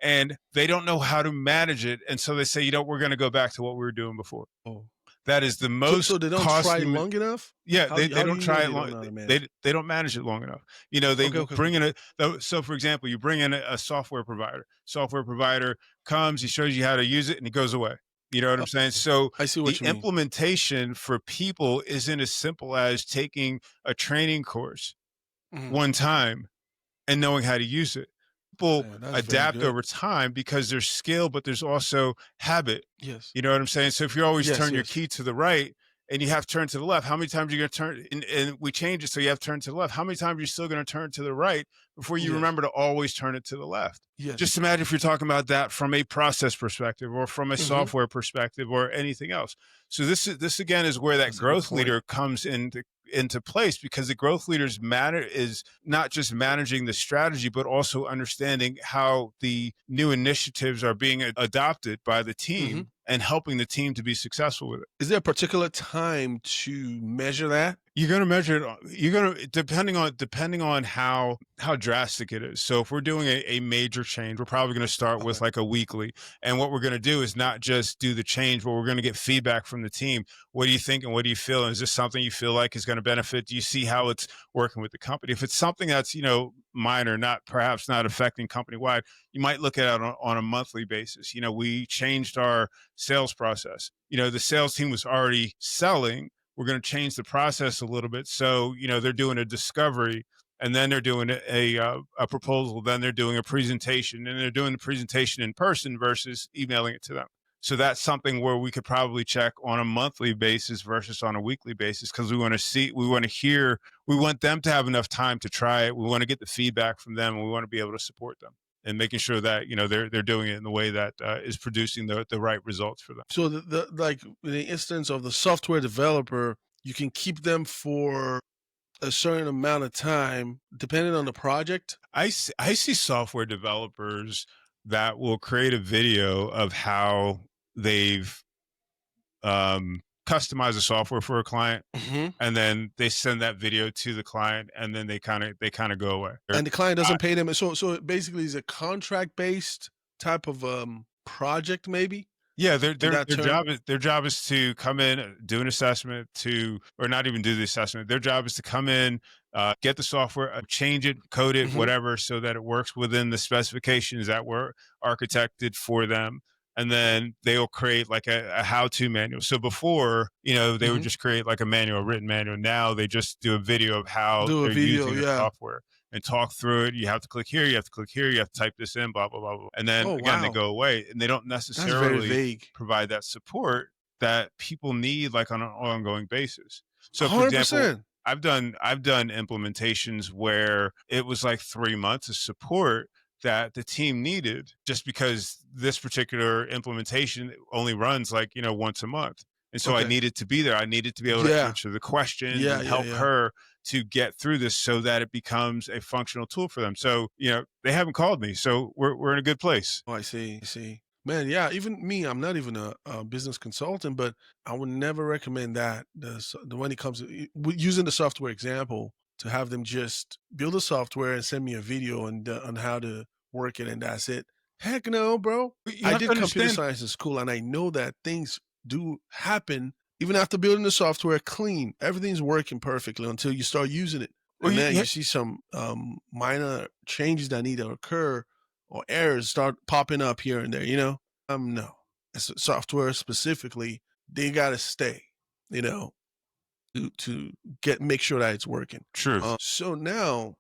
and they don't know how to manage it, and so they say, we're going to go back to what we were doing before. Oh. That is the So most they don't try costly. long enough? Yeah, How they do don't you know try it they don't long. know how to manage it? They don't manage it long enough. They Okay, will okay, okay. bring in so for example, you bring in a software provider. Software provider comes, he shows you how to use it, and he goes away. You know what I'm saying? Oh, So I see the what you mean. implementation for people isn't as simple as taking a training course Mhm. one time and knowing how to use it. people Man, adapt over time because there's skill, but there's also habit. Yes. You know what I'm saying? So if you always turn your yes. key to the right and you have to turn to the left, how many times are you going to turn? And we change it so you have to turn to the left. How many times are you still going to turn to the right before you Yes. remember to always turn it to the left? Yes. Just imagine if you're talking about that from a process perspective or from a software perspective or anything else. So this again is where that growth leader comes into place, because the growth leader's matter is not just managing the strategy, but also understanding how the new initiatives are being adopted by the team and helping the team to be successful with it. Is there a particular time to measure that? You're going to measure it. You're going to, depending on how drastic it is. So if we're doing a major change, we're probably going to start with like a weekly. And what we're going to do is not just do the change, but we're going to get feedback from the team. What do you think and what do you feel? And is this something you feel like is going to benefit? Do you see how it's working with the company? If it's something that's, minor, perhaps not affecting company wide, you might look at it on a monthly basis. We changed our sales process. The sales team was already selling. We're going to change the process a little bit. So, they're doing a discovery, and then they're doing a proposal, then they're doing a presentation, and they're doing the presentation in person versus emailing it to them. So that's something where we could probably check on a monthly basis versus on a weekly basis, because we want to hear, we want them to have enough time to try it. We want to get the feedback from them, and we want to be able to support them and making sure that, they're doing it in the way that is producing the right results for them. So like in the instance of the software developer, you can keep them for a certain amount of time depending on the project. I see software developers that will create a video of how they've customized the software for a client, and then they send that video to the client, and then they kind of go away. And the client doesn't pay them. So basically, it's a contract based type of project, maybe. Yeah, their job is to come in, do an assessment, or not even do the assessment. Their job is to come in, get the software, change it, code it, whatever, so that it works within the specifications that were architected for them. And then they'll create like a how-to manual. So before, they would just create like a written manual. Now they just do a video of how they're using the software and talk through it. You have to click here, you have to click here, you have to type this in, blah, blah, blah, blah. And then they go away, and they don't necessarily provide that support that people need like on an ongoing basis. So for 100%. Example, I've done implementations where it was like 3 months of support that the team needed, just because this particular implementation only runs like, once a month. And so I needed to be there. I needed to be able to answer the questions and help her to get through this so that it becomes a functional tool for them. So, they haven't called me. So we're in a good place. Oh, I see. Man, yeah, even me, I'm not even a business consultant, but I would never recommend that. When it comes to using the software example, to have them just build a software and send me a video on how to work it, and that's it. Heck no, bro. I did computer science in school, and I know that things do happen even after building the software clean. Everything's working perfectly until you start using it. And then you see some minor changes that need to occur, or errors start popping up here and there, No. As software specifically, they got to stay, to make sure that it's working. True. So now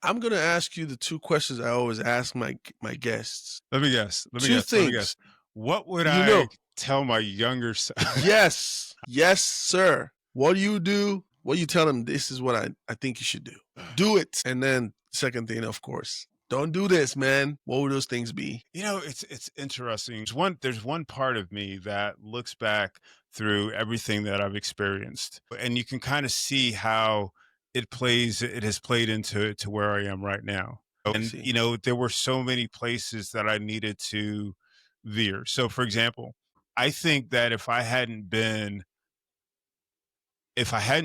I'm going to ask you the two questions I always ask my guests. Let me guess. Two things. What would I tell my younger self? Yes, sir. What do you do? What do you tell them? This is what I think you should do. Do it. And then second thing, of course, don't do this, man. What would those things be? It's interesting. There's one part of me that looks back through everything that I've experienced, and you can kind of see how it has played into where I am right now. And there were so many places that I needed to veer. So for example, I think that if I hadn't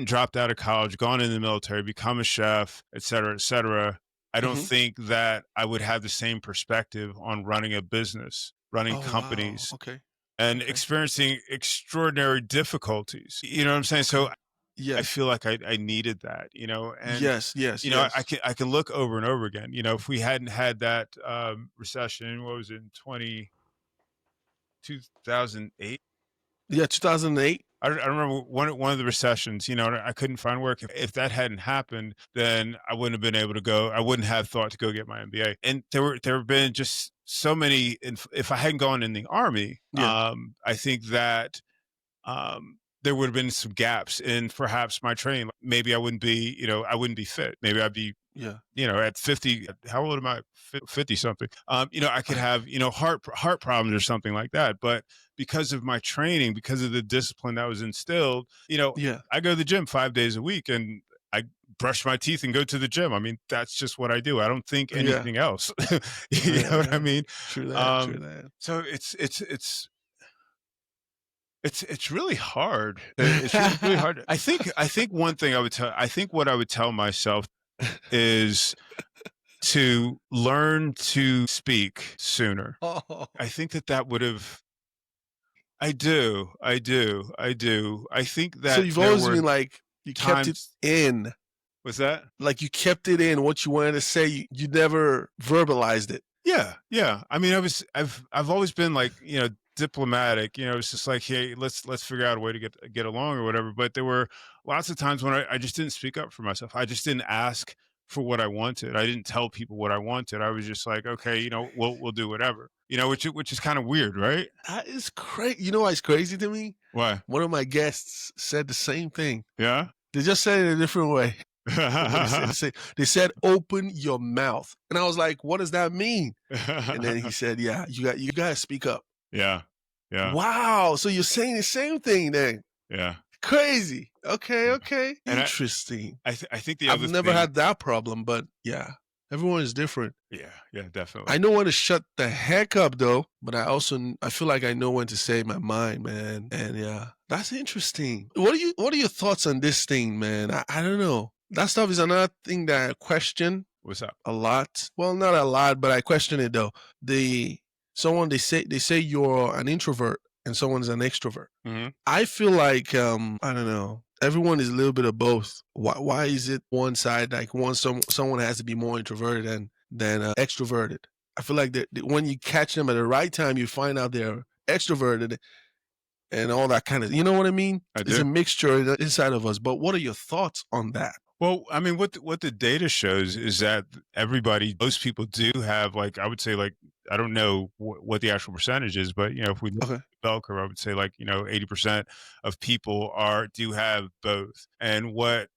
dropped out of college, gone in the military, become a chef, et cetera, I don't think that I would have the same perspective on running a business, running companies, and experiencing extraordinary difficulties. You know what I'm saying? So I feel like I needed that, and yes. I can look over and over again, if we hadn't had that recession, what was it, in 2008? Yeah, 2008. I remember one of the recessions, I couldn't find work. If that hadn't happened, then I wouldn't have been able to go. I wouldn't have thought to go get my MBA. And there have been just so many. If I hadn't gone in the Army, I think that there would have been some gaps in perhaps my training. Maybe I wouldn't be fit. Maybe I'd be, at 50, how old am I? 50 something. I could have, heart problems or something like that. But because of my training, because of the discipline that was instilled, I go to the gym 5 days a week and I brush my teeth and go to the gym. I mean, that's just what I do. I don't think anything else. You know what I mean? True that. So it's really hard. It's really hard. I think one thing I think what I would tell myself is to learn to speak sooner. I think that would have. I do. I think that. So you've always been like, you kept it in. What's that? Like you kept it in, what you wanted to say. You never verbalized it. Yeah. I mean, I've always been like, diplomatic. It's just like, hey, let's figure out a way to get along or whatever. But there were lots of times when I just didn't speak up for myself. I just didn't ask for what I wanted. I didn't tell people what I wanted. I was just like, okay, we'll do whatever. Which is kind of weird, right? That is crazy. You know what's crazy to me? Why? One of my guests said the same thing. Yeah? They just said it a different way. They said, open your mouth. And I was like, what does that mean? And then he said, yeah, you got to speak up. Yeah. Wow. So you're saying the same thing then? Yeah. Crazy. Okay. And interesting. I think I've never had that problem, but yeah, everyone is different. Yeah, definitely. I know when to shut the heck up though, but I feel like I know when to say my mind, man. And yeah, that's interesting. What are your thoughts on this thing, man? I don't know. That stuff is another thing that I question. What's up? A lot. Well, not a lot, but I question it though. They say you're an introvert and someone's an extrovert. Mm-hmm. I feel like I don't know. Everyone is a little bit of both. Why is it one side like someone has to be more introverted than extroverted? I feel like that when you catch them at the right time, you find out they're extroverted and all that kind of. You know what I mean? It's a mixture inside of us. But what are your thoughts on that? Well, I mean, what the data shows is that most people do have, like, I would say, like, I don't know what the actual percentage is, but if we look at the bell curve, I would say, like, 80% of people do have both. And what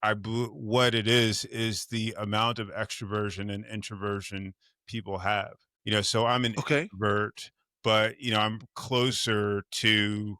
it is the amount of extroversion and introversion people have. So I'm an introvert, but I'm closer to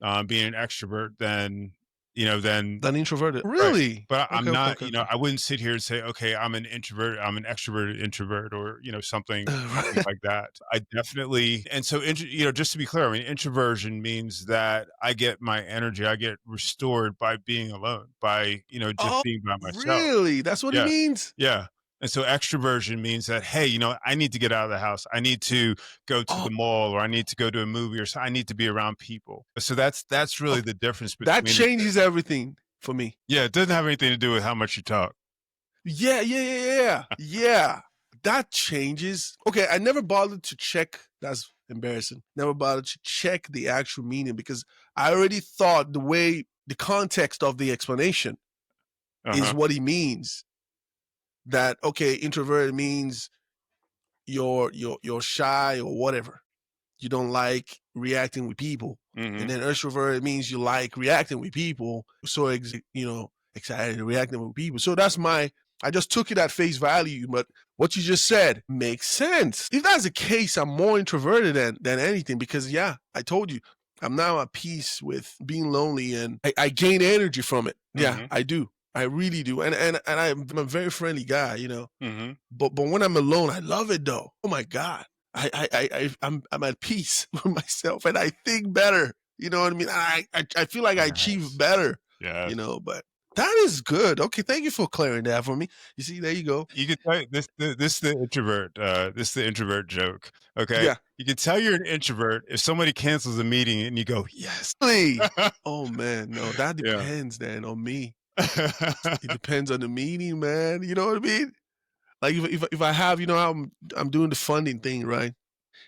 being an extrovert than introverted. Really? Right. But I'm not, I wouldn't sit here and say, okay, I'm an introvert, I'm an extroverted introvert, or, something like that. I definitely, and so, just to be clear, I mean, introversion means that I get my energy, I get restored by being alone, by, just being by myself. Really? That's what it means? Yeah. And so extroversion means that, hey, I need to get out of the house. I need to go to the mall, or I need to go to a movie, or I need to be around people. So that's really the difference between. That changes everything for me. Yeah, it doesn't have anything to do with how much you talk. Yeah. Yeah. That changes. Okay, I never bothered to check. That's embarrassing. Never bothered to check the actual meaning because I already thought the context of the explanation is what he means. That, okay, introverted means you're shy or whatever. You don't like reacting with people. Mm-hmm. And then extroverted means you like reacting with people. So, excited reacting with people. So I just took it at face value. But what you just said makes sense. If that's the case, I'm more introverted than anything because, yeah, I told you, I'm now at peace with being lonely and I gain energy from it. Yeah, I do. I really do. And I'm a very friendly guy, Mm-hmm. But when I'm alone, I love it though. Oh my God. I'm at peace with myself and I think better. You know what I mean? I feel like I achieve better. Yeah. But that is good. Okay, thank you for clearing that for me. You see, there you go. You can tell this is the introvert. This is the introvert joke. Okay. Yeah. You can tell you're an introvert if somebody cancels a meeting and you go, yes. Oh man, no, that depends then on me. It depends on the meeting, man. You know what I mean? Like if I have, I'm doing the funding thing, right?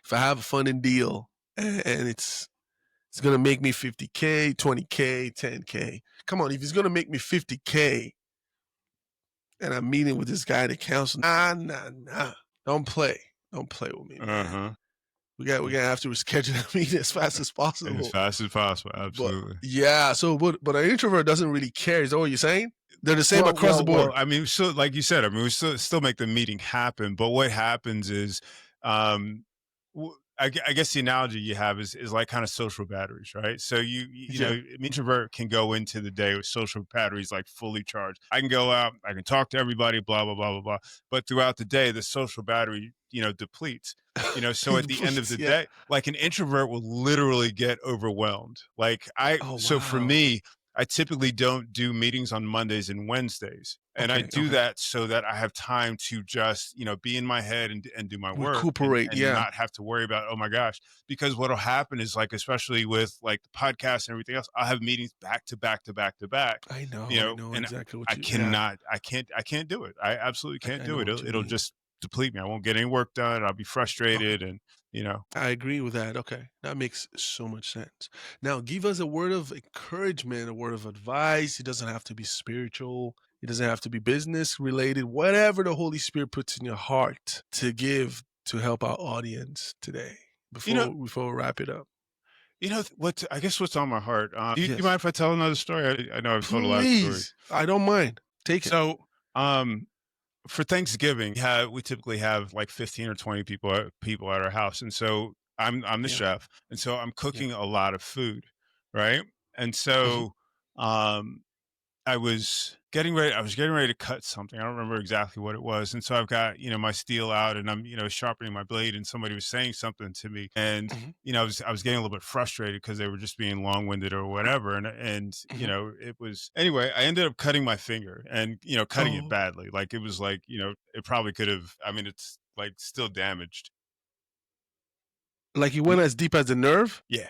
If I have a funding deal and it's it's going to make me 50K, 20K, 10K. Come on, if it's going to make me 50K and I'm meeting with this guy at the council, nah. Don't play with me, man. We're going to have to reschedule the meeting as fast as possible. As fast as possible, absolutely. But, yeah, so, but an introvert doesn't really care. Is that what you're saying? They're the same across the board. Well, I mean, so like you said, I mean, we still make the meeting happen. But what happens is, I guess the analogy you have is like kind of social batteries, right? So you know, an introvert can go into the day with social batteries like fully charged. I can go out, I can talk to everybody, blah blah blah blah blah. But throughout the day, the social battery, you know, depletes. You know, so at the end of the day, like an introvert will literally get overwhelmed. Like for me, I typically don't do meetings on Mondays and Wednesdays. And I do that so that I have time to just, you know, be in my head and do my work. Recuperate, and not have to worry about, oh my gosh. Because what'll happen is, like, especially with like the podcast and everything else, I'll have meetings back to back to back to back. I know, you know, I know and exactly what you I can't do it. I absolutely can't do it. It'll just deplete me. I won't get any work done. I'll be frustrated and, you know. I agree with that. Okay. That makes so much sense. Now, give us a word of encouragement, a word of advice. It doesn't have to be spiritual. It doesn't have to be business related. Whatever the Holy Spirit puts in your heart to give to help our audience today before we wrap it up. You know, I guess what's on my heart. Do you mind if I tell another story? I know I've told a lot of stories. I don't mind. Take it. So, for Thanksgiving, we typically have like 15 or 20 people at our house. And so I'm the chef. And so I'm cooking a lot of food. Right. And so, I was getting ready to cut something. I don't remember exactly what it was. And so I've got, you know, my steel out and I'm, you know, sharpening my blade, and somebody was saying something to me. And, you know, I was getting a little bit frustrated because they were just being long-winded or whatever. And you know, anyway, I ended up cutting my finger and, you know, cutting it badly. Like, it was like, you know, it probably could have, I mean, it's like still damaged. Like, you went as deep as the nerve? Yeah,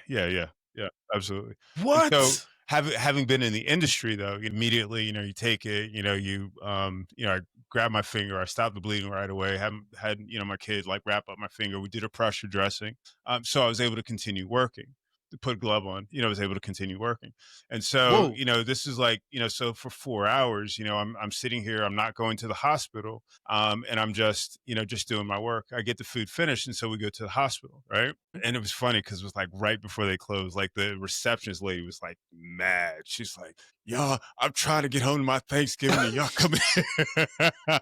absolutely. What? And so, having been in the industry, though, immediately, you know, you take it, you know, I grab my finger, I stopped the bleeding right away. Had you know, my kid like wrap up my finger. We did a pressure dressing, so I was able to continue working. To put a glove on, you know, I was able to continue working. And so, you know, this is like, you know, so for 4 hours, you know, I'm sitting here, I'm not going to the hospital, and I'm just, you know, just doing my work. I get the food finished, and so we go to the hospital, right? And it was funny because it was like right before they closed, like the receptionist lady was like mad. She's like, "Y'all, I'm trying to get home to my Thanksgiving, and y'all come in."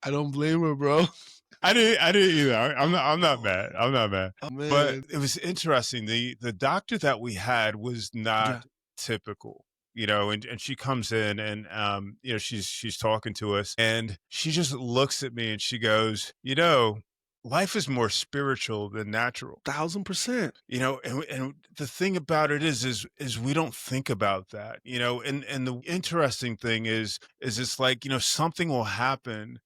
I don't blame her, bro. I didn't either. I'm not mad. I'm not mad. Oh, man. But it was interesting. The doctor that we had was not typical, you know, and she comes in and, you know, she's talking to us, and she just looks at me and she goes, you know, life is more spiritual than natural. 1000%. You know, and the thing about it is we don't think about that, you know, and the interesting thing is it's like, you know, something will happen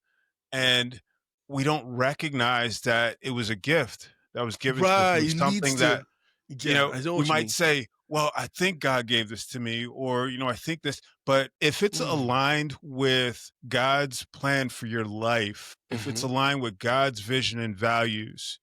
and we don't recognize that it was a gift that was given to us. Something that, you know, we might say, well, I think God gave this to me, or, you know, I think this, but if it's aligned with God's plan for your life, if it's aligned with God's vision and values,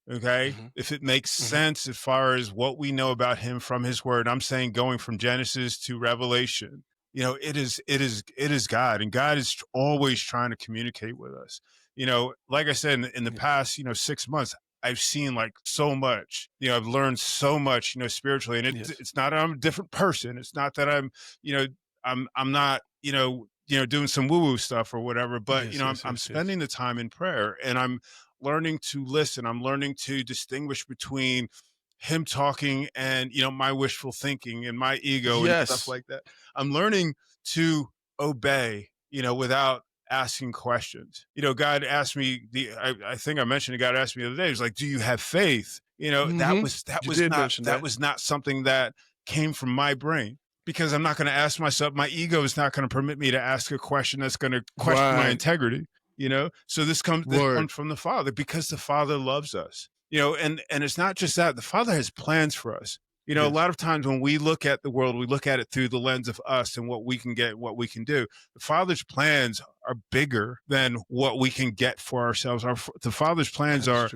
okay, if it makes sense as far as what we know about him from his word, I'm saying going from Genesis to Revelation, you know, it is God, and God is always trying to communicate with us. You know, like I said, in the past, you know, 6 months, I've seen like so much, you know, I've learned so much, you know, spiritually, and it's not that I'm a different person. It's not that I'm, you know, I'm not, you know, doing some woo-woo stuff or whatever, but, you know, I'm spending the time in prayer, and I'm learning to listen. I'm learning to distinguish between him talking and, you know, my wishful thinking and my ego and stuff like that. I'm learning to obey, you know, without asking questions. You know, God asked me, I think I mentioned it, God asked me the other day, he was like, do you have faith? You know, that was not something that came from my brain, because I'm not going to ask myself, my ego is not going to permit me to ask a question that's going to question my integrity, you know? So this comes from the Father, because the Father loves us, you know, and it's not just that, the Father has plans for us. You know, a lot of times when we look at the world, we look at it through the lens of us and what we can get, what we can do. The Father's plans are bigger than what we can get for ourselves. The Father's plans are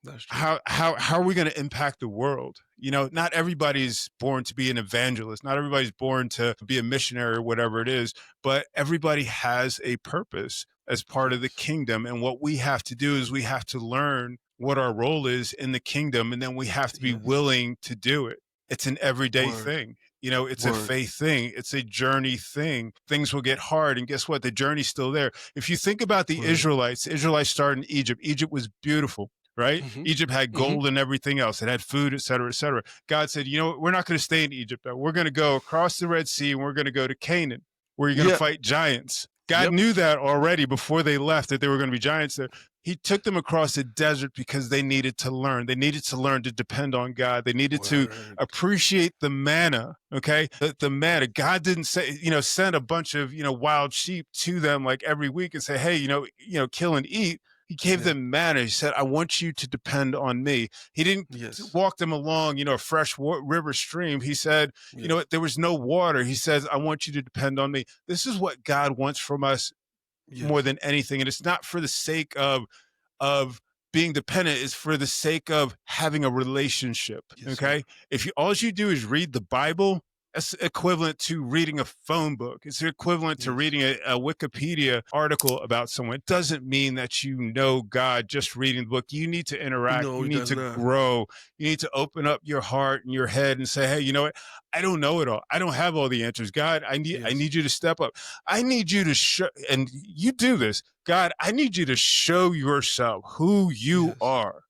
That's true. How are we going to impact the world? Not everybody's born to be an evangelist. Not everybody's born to be a missionary or whatever it is, but everybody has a purpose as part of the Yes. kingdom. And what we have to do is we have to learn what our role is in the kingdom, and then we have to be Yes. willing to do it. It's an everyday Word. thing. It's a faith thing. It's a journey thing. Things will get hard. And guess what? The journey's still there. If you think about the Word. Israelites started in Egypt. Egypt was beautiful, right? Egypt had gold and everything else. It had food, et cetera, et cetera. God said, we're not going to stay in Egypt. Though. We're going to go across the Red Sea and we're going to go to Canaan, where you're going to fight giants. God knew that already before they left, that there were going to be giants there. He took them across the desert because they needed to learn. They needed to learn to depend on God. They needed to appreciate the manna, okay? The manna. God didn't say, send a bunch of, wild sheep to them like every week and say, hey, kill and eat. He gave them manna. He said, I want you to depend on me. He didn't walk them along, a fresh river stream. He said, there was no water. He says, I want you to depend on me. This is what God wants from us more than anything. And it's not for the sake of being dependent. It's for the sake of having a relationship. Okay. If all you do is read the Bible, that's equivalent to reading a phone book. It's equivalent to reading a Wikipedia article about someone. It doesn't mean that you know God just reading the book. You need to interact. You need to grow. You need to open up your heart and your head and say, hey, you know what? I don't know it all. I don't have all the answers. God, I need you to step up. I need you to show, and you do this. God, I need you to show yourself who you are.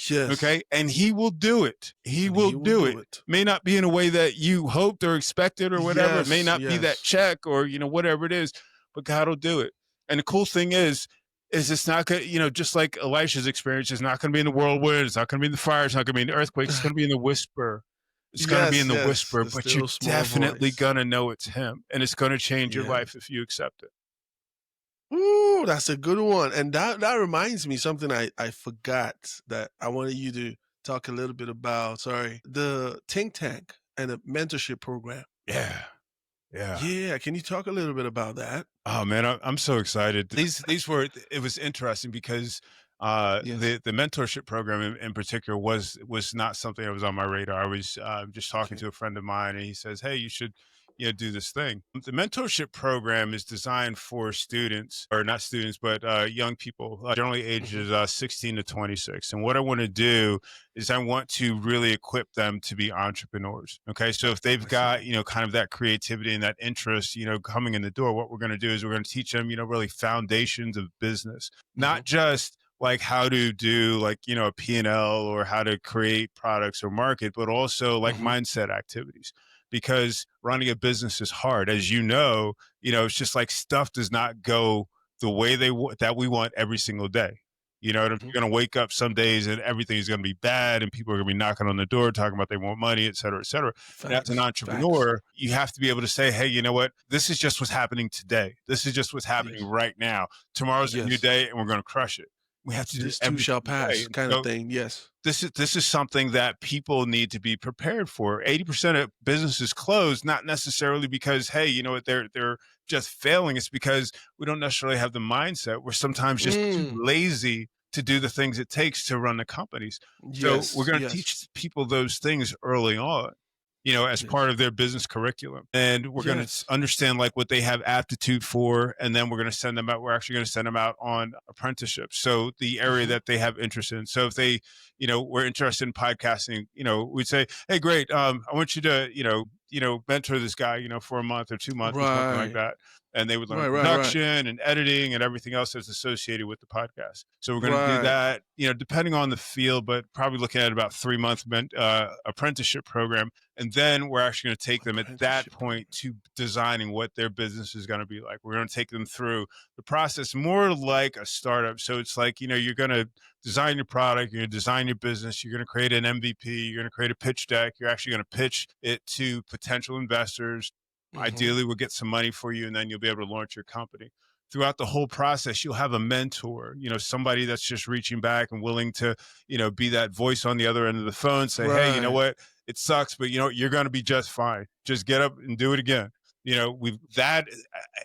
Yes. Okay. And he will do it. He will do it. May not be in a way that you hoped or expected or whatever. It may not be that check or, whatever it is, but God will do it. And the cool thing is it's not going to, just like Elisha's experience, it's not going to be in the whirlwind. It's not going to be in the fire. It's not going to be in the earthquake. It's going to be in the whisper. It's going to be in the whisper, but you're definitely going to know it's him. And it's going to change your life if you accept it. Ooh, that's a good one. And that reminds me something I forgot that I wanted you to talk a little bit about. Sorry. The think tank and the mentorship program. Yeah. Can you talk a little bit about that? Oh man, I'm so excited. It was interesting because the mentorship program in particular was not something that was on my radar. I was just talking to a friend of mine, and he says, hey, you should do this thing. The mentorship program is designed for students, or not students, but young people, generally ages 16 to 26. And what I want to do is I want to really equip them to be entrepreneurs. Okay. So if they've got, kind of that creativity and that interest, coming in the door, what we're going to do is we're going to teach them, really foundations of business, not just like how to do a P&L or how to create products or market, but also like mindset activities. Because running a business is hard. As it's just like stuff does not go the way that we want every single day. You're going to wake up some days and everything's going to be bad and people are going to be knocking on the door talking about they want money, et cetera, et cetera. And as an entrepreneur, you have to be able to say, hey, you know what? This is just what's happening today. This is just what's happening right now. Tomorrow's a new day and we're going to crush it. We have to do this too shall pass kind of thing. Yes. This is something that people need to be prepared for. 80% of businesses close, not necessarily because, hey, they're just failing. It's because we don't necessarily have the mindset. We're sometimes just too lazy to do the things it takes to run the companies. So we're going to teach people those things early on, as part of their business curriculum. And we're going to understand what they have aptitude for. And then we're going to send them out. We're actually going to send them out on apprenticeships. So the area that they have interest in. So if they, we're interested in podcasting, we'd say, hey, great. I want you to, mentor this guy, for a month or 2 months or something like that. And they would learn production and editing and everything else that's associated with the podcast. So we're going to do that, depending on the field, but probably looking at about 3-month apprenticeship program. And then we're actually going to take them at that point to designing what their business is going to be like. We're going to take them through the process more like a startup. So it's like, you're going to design your product, you're going to design your business, you're going to create an MVP, you're going to create a pitch deck, you're actually going to pitch it to potential investors. Ideally, we'll get some money for you, and then you'll be able to launch your company. Throughout the whole process, you'll have a mentor, somebody that's just reaching back and willing to, be that voice on the other end of the phone, say, hey, you know what? It sucks, but you're going to be just fine. Just get up and do it again.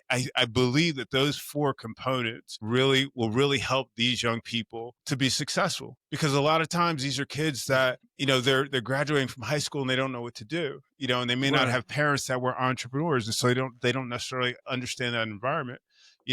I believe that those 4 components will really help these young people to be successful, because a lot of times these are kids that, they're graduating from high school and they don't know what to do, and they may not have parents that were entrepreneurs. And so they don't necessarily understand that environment,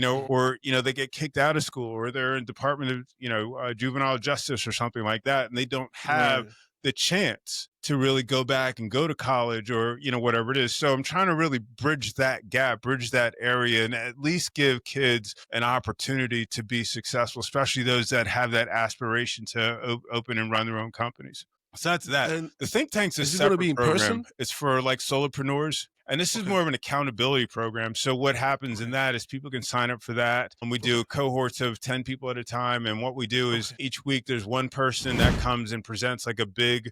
or, they get kicked out of school, or they're in Department of, Juvenile Justice or something like that. And they don't have the chance to really go back and go to college, or, whatever it is. So I'm trying to really bridge that gap, bridge that area, and at least give kids an opportunity to be successful, especially those that have that aspiration to open and run their own companies. So that's that. And the think tank's a separate program. It's for like solopreneurs. And this is more of an accountability program. So what happens in that is people can sign up for that. And we do cohorts of 10 people at a time. And what we do is each week there's one person that comes and presents like a big,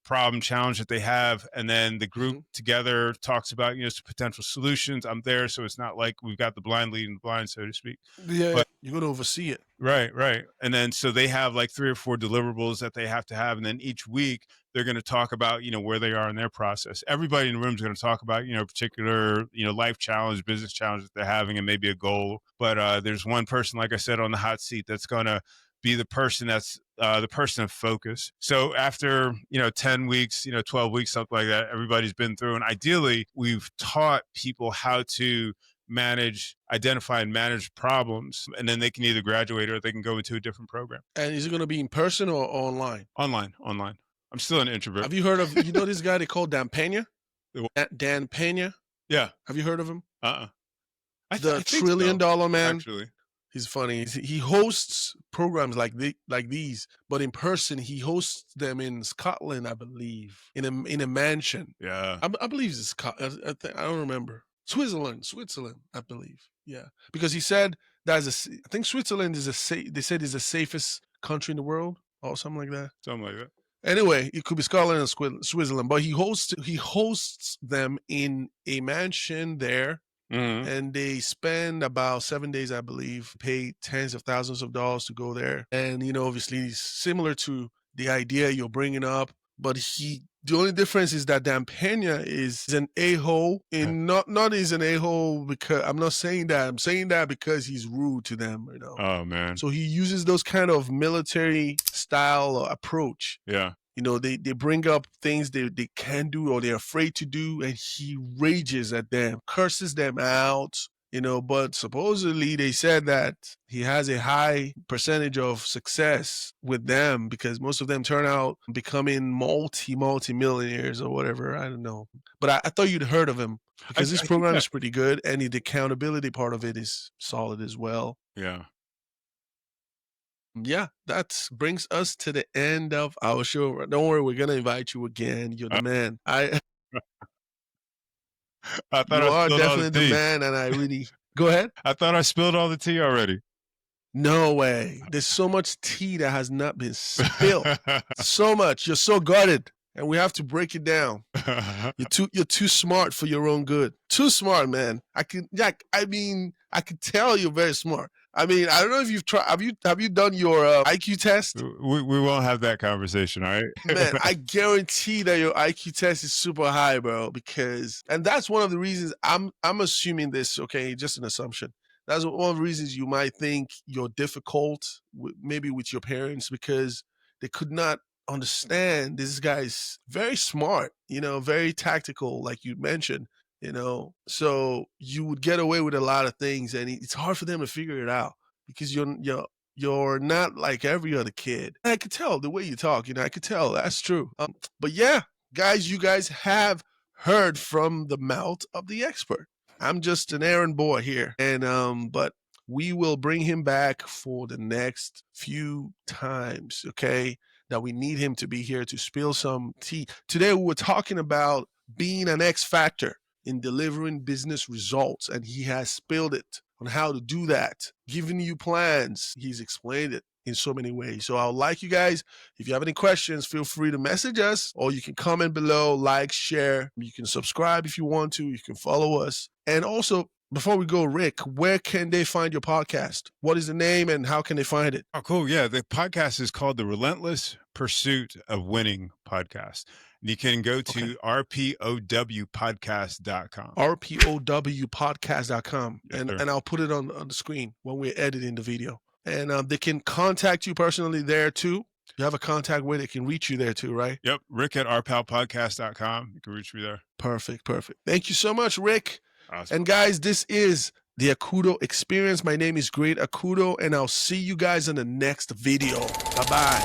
problem, challenge that they have. And then the group together talks about, some potential solutions. I'm there. So it's not like we've got the blind leading the blind, so to speak. Yeah. But you're going to oversee it. Right. And then so they have like 3 or 4 deliverables that they have to have. And then each week they're going to talk about, where they are in their process. Everybody in the room is going to talk about, particular, life challenge, business challenge that they're having, and maybe a goal. But there's one person, like I said, on the hot seat that's going to be the person that's the person of focus. So after, 10 weeks, 12 weeks, something like that, everybody's been through. And ideally, we've taught people how to identify and manage problems, and then they can either graduate or they can go into a different program. And is it going to be in person or online? Online. I'm still an introvert. Have you heard of, this guy they call Dan Pena? Dan Pena? Yeah. Have you heard of him? The $1 trillion man. Actually. He's funny. He hosts programs like these, but in person. He hosts them in Scotland, I believe, in a mansion. Yeah. I believe it's Scotland. I don't remember. Switzerland, I believe. Yeah, because he said I think Switzerland they said is the safest country in the world or something like that. Something like that. Anyway, it could be Scotland and Switzerland, but he hosts them in a mansion there. Mm-hmm. And they spend about 7 days, I believe, pay tens of thousands of dollars to go there. And, obviously similar to the idea you're bringing up, but the only difference is that Dan Pena is an a-hole, and not is an a-hole because I'm not saying that. I'm saying that because he's rude to them, Oh, man. So he uses those kind of military style approach. Yeah. They bring up things they can do or they're afraid to do, and he rages at them, curses them out, but supposedly they said that he has a high percentage of success with them because most of them turn out becoming multi-millionaires or whatever. I don't know. But I thought you'd heard of him because this program is pretty good, and the accountability part of it is solid as well. Yeah. Yeah, that brings us to the end of our show. Don't worry, we're going to invite you again. You're the man. I thought you are definitely the man, and I really... Go ahead. I thought I spilled all the tea already. No way. There's so much tea that has not been spilled. So much. You're so guarded, and we have to break it down. You're too smart for your own good. Too smart, man. I can tell you're very smart. I mean, I don't know if you've tried. Have you done your IQ test? We won't have that conversation, all right? Man, I guarantee that your IQ test is super high, bro. And that's one of the reasons I'm assuming this. Okay, just an assumption. That's one of the reasons you might think you're difficult, maybe with your parents, because they could not understand this guy's very smart. Very tactical, like you mentioned. So you would get away with a lot of things, and it's hard for them to figure it out because you're not like every other kid. And I could tell the way you talk, I could tell that's true. But yeah, guys, you guys have heard from the mouth of the expert. I'm just an errand boy here, and but we will bring him back for the next few times. Okay, that we need him to be here to spill some tea. Today we were talking about being an X factor in delivering business results, and he has spilled it on how to do that, giving you plans. He's explained it in so many ways. So I would like you guys, if you have any questions, feel free to message us, or you can comment below, like, share. You can subscribe if you want to. You can follow us. And also, before we go, Rick, where can they find your podcast? What is the name and how can they find it? Oh, cool. Yeah, the podcast is called The Relentless Pursuit of Winning Podcast. You can go to rpowpodcast.com. rpowpodcast.com. Yes, and I'll put it on the screen when we're editing the video. And they can contact you personally there too. You have a contact where they can reach you there too, right? Yep. Rick at rpowpodcast.com. You can reach me there. Perfect. Thank you so much, Rick. Awesome. And guys, this is the Akudo Experience. My name is Great Akudo, and I'll see you guys in the next video. Bye-bye.